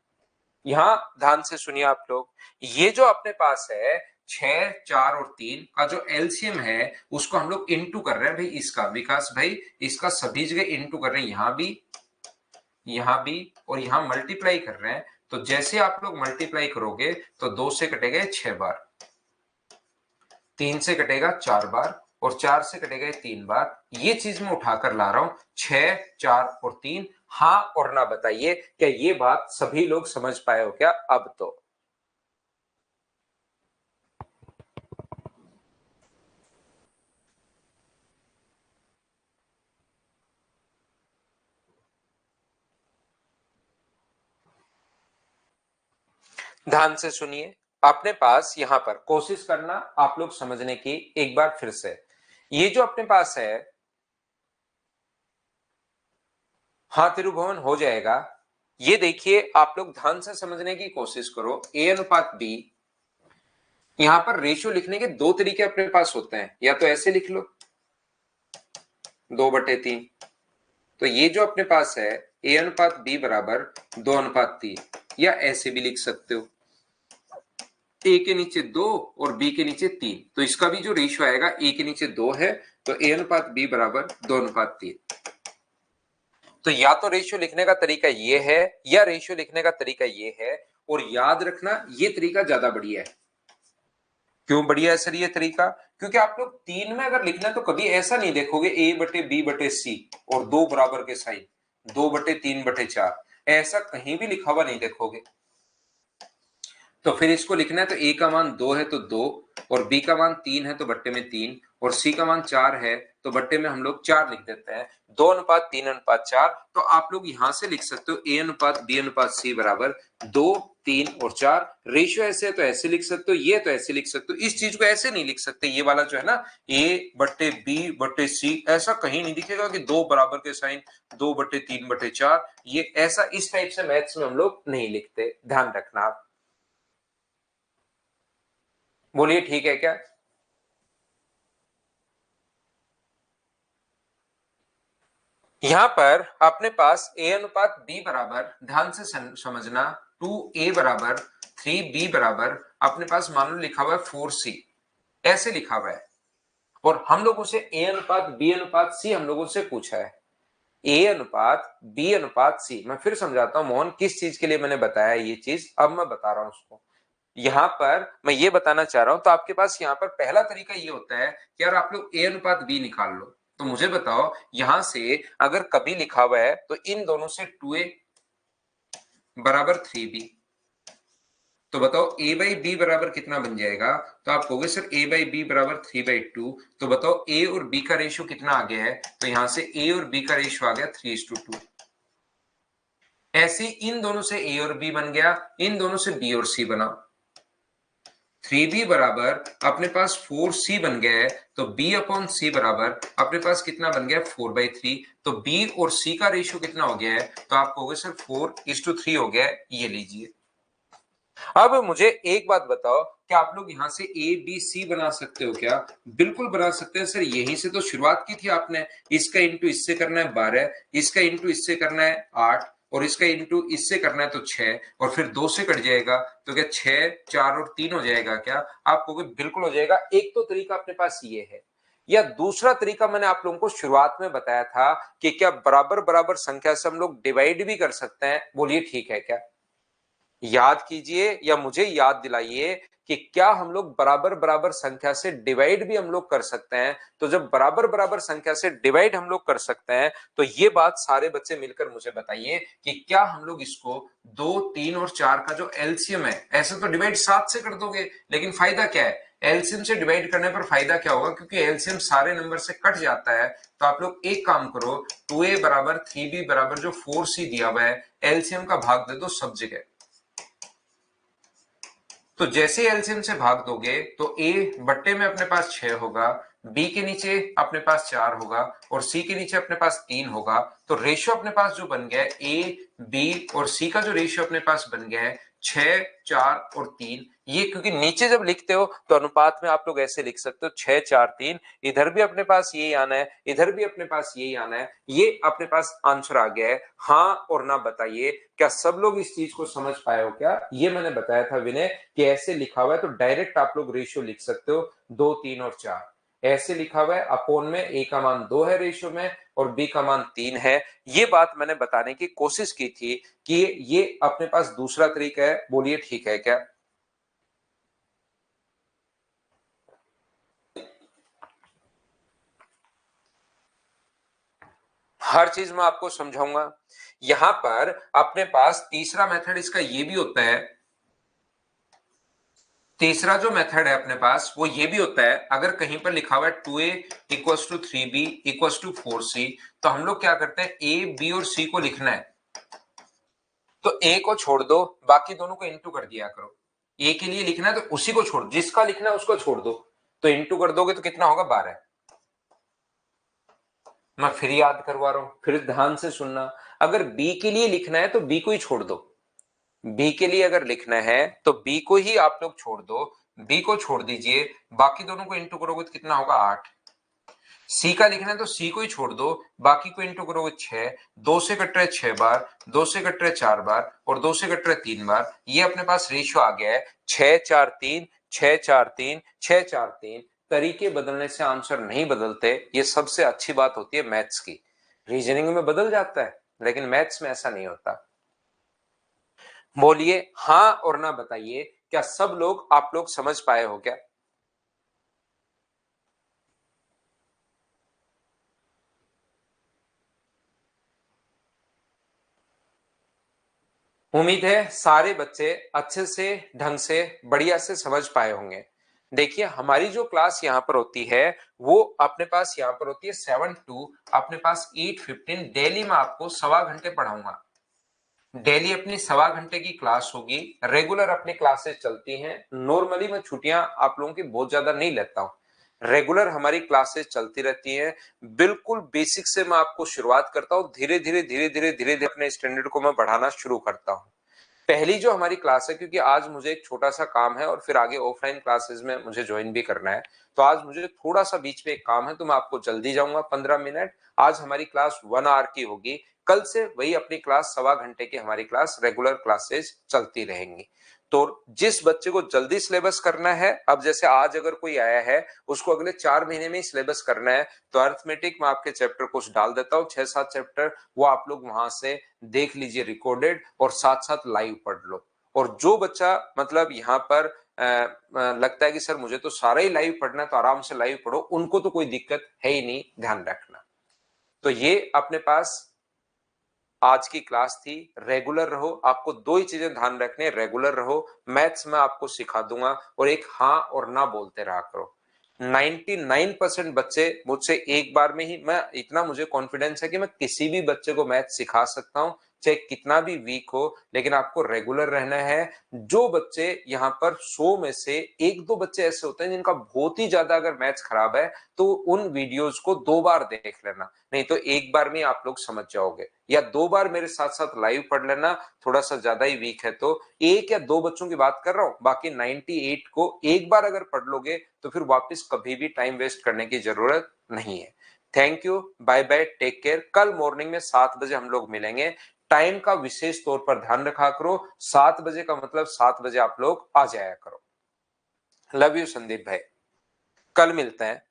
यहां ध्यान से सुनिए आप लोग, ये जो अपने पास है 6, 4 और 3 का जो एलसीएम है उसको हम लोग इंटू कर रहे हैं भाई। इसका विकास भाई, इसका सभी जगह इंटू कर रहे हैं, यहां भी और यहां मल्टीप्लाई कर रहे हैं। तो जैसे आप लोग मल्टीप्लाई करोगे तो 2 से कटेगा 6 बार, 3 से कटेगा 4 बार और 4 से कटेगा 3 बार। ये चीज मैं उठाकर ला रहा हूं, 6, 4 और 3। हाँ और ना बताइए, क्या ये बात सभी लोग समझ पाए हो क्या अब? तो ध्यान से सुनिए, अपने पास यहां पर कोशिश करना आप लोग समझने की एक बार फिर से। ये जो अपने पास है, हाँ तिरुभुवन हो जाएगा। ये देखिए, आप लोग ध्यान से समझने की कोशिश करो। ए अनुपात बी, यहां पर रेशियो लिखने के दो तरीके अपने पास होते हैं। या तो ऐसे लिख लो 2/3, तो ये जो अपने पास है ए अनुपात बी बराबर 2/3, या ऐसे भी लिख सकते हो ए के नीचे 2 और बी के नीचे 3। तो इसका भी जो रेशियो आएगा ए के नीचे 2 है, तो ए अनुपात बी बराबर 2/3। तो या तो रेशियो लिखने का तरीका ये है या रेशियो लिखने का तरीका ये है। और याद रखना ये तरीका ज्यादा बढ़िया है। क्यों बढ़िया है सर ये तरीका? क्योंकि आप लोग 3 में अगर लिखना तो कभी ऐसा नहीं देखोगे A/B/C और 2 बराबर के साइन 2/3/4, ऐसा कहीं भी लिखा हुआ नहीं देखोगे। तो फिर इसको लिखना है तो ए का मान 2 है तो 2, और बी का मान 3 है तो बट्टे में 3, और सी का मान 4 है तो बट्टे में हम लोग 4 लिख देते हैं। 2:3:4। तो आप लोग यहां से लिख सकते हो A/B/C बराबर 2, 3 और 4। रेशियो ऐसे है तो ऐसे लिख सकते हो, ये तो ऐसे लिख सकते हो। इस चीज को ऐसे नहीं लिख सकते, ये वाला जो है ना A/B/C, ऐसा कहीं नहीं दिखेगा कि 2 बराबर के साइन 2/3/4। ये ऐसा इस टाइप से मैथ्स में हम लोग नहीं लिखते, ध्यान रखना आप। बोलिए ठीक है क्या? यहां पर अपने पास ए अनुपात बी बराबर, ध्यान से समझना, 2a बराबर 3b बराबर अपने पास मान लो लिखा हुआ है 4c, ऐसे लिखा हुआ है। और हम लोगों से ए अनुपात बी अनुपात सी हम लोगों से पूछा है। ए अनुपात बी अनुपात सी, मैं फिर समझाता हूं मोहन किस चीज के लिए मैंने बताया ये चीज, अब मैं बता रहा हूं उसको। यहां पर मैं ये बताना चाह रहा हूं, तो आपके पास यहां पर पहला तरीका ये होता है कि यार आप लोग ए अनुपात बी निकाल लो। तो मुझे बताओ यहां से अगर कभी लिखा हुआ है तो इन दोनों से 2a बराबर 3b, तो बताओ a बाई बी बराबर कितना बन जाएगा। तो आप कहोगे सर a बाई बी बराबर 3/2, तो बताओ a और b का रेशियो कितना आ गया है। तो यहां से a और b का रेशियो आ गया 3:2। ऐसे इन दोनों से a और b बन गया, इन दोनों से b और c बना। 3b बराबर अपने पास 4c बन गया है, तो b अपॉन सी बराबर अपने पास कितना बन गया 4/3। तो b और c का रेशियो कितना हो गया है, तो आप कहोगे सर 4:3 हो गया है, ये लीजिए। अब मुझे एक बात बताओ, क्या आप लोग यहां से ए बी सी बना सकते हो क्या? बिल्कुल बना सकते हैं सर, यहीं से तो शुरुआत की थी आपने। इसका इंटू इससे करना है 12, इसका इंटू इससे करना है 8, और इसका इंटू इससे करना है तो 6, और फिर 2 से कट जाएगा तो क्या 6 4 और 3 हो जाएगा क्या? आप कहोगे बिल्कुल हो जाएगा। एक तो तरीका अपने पास ये है, या दूसरा तरीका मैंने आप लोगों को शुरुआत में बताया था कि क्या बराबर बराबर संख्या से हम लोग डिवाइड भी कर सकते हैं। बोलिए ठीक है क्या? याद कीजिए या मुझे याद दिलाइए कि क्या हम लोग बराबर बराबर संख्या से डिवाइड भी हम लोग कर सकते हैं। तो जब बराबर बराबर संख्या से डिवाइड हम लोग कर सकते हैं, तो ये बात सारे बच्चे मिलकर मुझे बताइए कि क्या हम लोग इसको 2 3 और 4 का जो एलसीएम है, ऐसे तो डिवाइड 7 से कर दोगे, लेकिन फायदा क्या है एलसीएम से डिवाइड करने पर? फायदा क्या होगा, क्योंकि एलसीएम सारे नंबर से कट जाता है। तो आप लोग एक काम करो, 2a बराबर 3b बराबर जो 4c दिया हुआ है, एलसीएम का भाग दे दो सब जगह। तो जैसे एलसीएम से भाग दोगे तो a बट्टे में अपने पास 6 होगा, b के नीचे अपने पास 4 होगा, और c के नीचे अपने पास 3 होगा। तो रेशियो अपने पास जो बन गया है a b और c का जो रेशियो अपने पास बन गया है 6 4 और 3। ये क्योंकि नीचे जब लिखते हो तो अनुपात में आप लोग ऐसे लिख सकते हो 6 4 3, इधर भी अपने पास यही आना है, इधर भी अपने पास यही आना है। ये अपने पास आंसर आ गया है। हाँ और ना बताइए, क्या सब लोग इस चीज को समझ पाए हो क्या? ये मैंने बताया था विनय कि ऐसे लिखा हुआ है तो डायरेक्ट आप लोग रेशियो लिख सकते हो 2 3 और 4। ऐसे लिखा हुआ है अपोन में a का मान 2 है रेशियो में, और b का मान 3 है। ये बात मैंने बताने की कोशिश की थी कि ये अपने पास दूसरा तरीका है। बोलिए ठीक है क्या? हर चीज मैं आपको समझाऊंगा। यहां पर अपने पास तीसरा मेथड इसका ये भी होता है, तीसरा जो मेथड है अपने पास वो ये भी होता है, अगर कहीं पर लिखा हुआ है 2a equals to 3b equals to 4c, तो हम लोग क्या करते हैं a b और c को लिखना है तो a को छोड़ दो, बाकी दोनों को इंटू कर दिया करो। a के लिए लिखना है तो उसी को छोड़, जिसका लिखना है उसको छोड़ दो, तो इंटू कर दोगे तो कितना होगा 12। मैं फिर याद करवा रहा हूं, फिर ध्यान से सुनना। अगर b के लिए लिखना है तो b को ही छोड़ दो, बी के लिए अगर लिखना है तो बी को ही आप लोग छोड़ दो, बी को छोड़ दीजिए, बाकी दोनों को इंटू करोगे तो कितना होगा 8। सी का लिखना है तो सी को ही छोड़ दो, बाकी को इंटू करोगे 6, 2 से कट रहे 6 बार, 2 से कट रहे 4 बार, और 2 से कट रहे 3 बार। ये अपने पास रेशियो आ गया है 6 4 3 6 4 3 6 4 3। तरीके बदलने से आंसर नहीं बदलते, ये सबसे अच्छी बात होती है मैथ्स की। रीजनिंग में बदल जाता है लेकिन मैथ्स में ऐसा नहीं होता। बोलिए हाँ और ना बताइए, क्या सब लोग आप लोग समझ पाए हो क्या? उम्मीद है सारे बच्चे अच्छे से ढंग से बढ़िया से समझ पाए होंगे। देखिए हमारी जो क्लास यहाँ पर होती है वो अपने पास यहाँ पर होती है 7 to अपने पास 8:15। डेली मैं आपको सवा घंटे पढ़ाऊंगा। डेली अपनी सवा घंटे की क्लास होगी, रेगुलर अपनी क्लासेस चलती हैं। नॉर्मली मैं छुट्टियां आप लोगों की बहुत ज्यादा नहीं लेता हूं, रेगुलर हमारी क्लासेस चलती रहती हैं। बिल्कुल बेसिक से मैं आपको शुरुआत करता हूं, धीरे धीरे धीरे धीरे धीरे धीरे अपने स्टैंडर्ड को मैं बढ़ाना शुरू करता हूं। पहली जो हमारी क्लास है, क्योंकि आज मुझे एक छोटा सा काम है और फिर आगे ऑफलाइन क्लासेस में मुझे ज्वाइन भी करना है, तो आज मुझे थोड़ा सा बीच में एक काम है, तो मैं आपको जल्दी जाऊंगा 15 मिनट। आज हमारी क्लास 1 आवर की होगी, कल से वही अपनी क्लास सवा घंटे की हमारी क्लास रेगुलर क्लासेस चलती रहेंगी। तो जिस बच्चे को जल्दी सिलेबस करना है, अब जैसे आज अगर कोई आया है उसको अगले 4 महीने में ही सिलेबस करना है, तो अरिथमेटिक में आपके चैप्टर कुछ डाल देता हूं, 6-7 चैप्टर, वो आप लोग वहां से देख लीजिए रिकॉर्डेड और साथ साथ लाइव पढ़ लो। और जो बच्चा मतलब यहाँ पर लगता है कि सर मुझे तो सारा ही लाइव पढ़ना है, तो आराम से लाइव पढ़ो, उनको तो कोई दिक्कत है ही नहीं, ध्यान रखना। तो ये अपने पास आज की क्लास थी। रेगुलर रहो, आपको 2 ही चीजें ध्यान रखने, रेगुलर रहो, मैथ्स में आपको सिखा दूंगा, और एक हाँ और ना बोलते रहा करो। 99% बच्चे मुझसे एक बार में ही, मैं इतना मुझे कॉन्फिडेंस है कि मैं किसी भी बच्चे को मैथ सिखा सकता हूं, चाहे कितना भी वीक हो, लेकिन आपको रेगुलर रहना है। जो बच्चे यहाँ पर 100 में से 1-2 बच्चे ऐसे होते हैं जिनका बहुत ही ज्यादा अगर मैथ्स खराब है, तो उन वीडियोस को 2 बार देख लेना, नहीं तो एक बार में आप लोग समझ जाओगे, या 2 बार मेरे साथ साथ लाइव पढ़ लेना, थोड़ा सा ज्यादा ही वीक है तो। 1 या 2 बच्चों की बात कर रहा हूं, बाकी 98 को एक बार अगर पढ़ लोगे तो फिर वापस कभी भी टाइम वेस्ट करने की जरूरत नहीं है। Thank you, bye bye, take care. कल मॉर्निंग में 7 बजे हम लोग मिलेंगे। टाइम का विशेष तौर पर ध्यान रखा करो, 7 बजे का मतलब 7 बजे आप लोग आ जाया करो। लव यू संदीप भाई, कल मिलते हैं।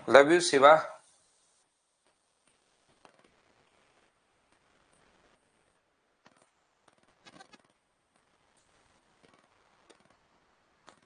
Love you Shiva.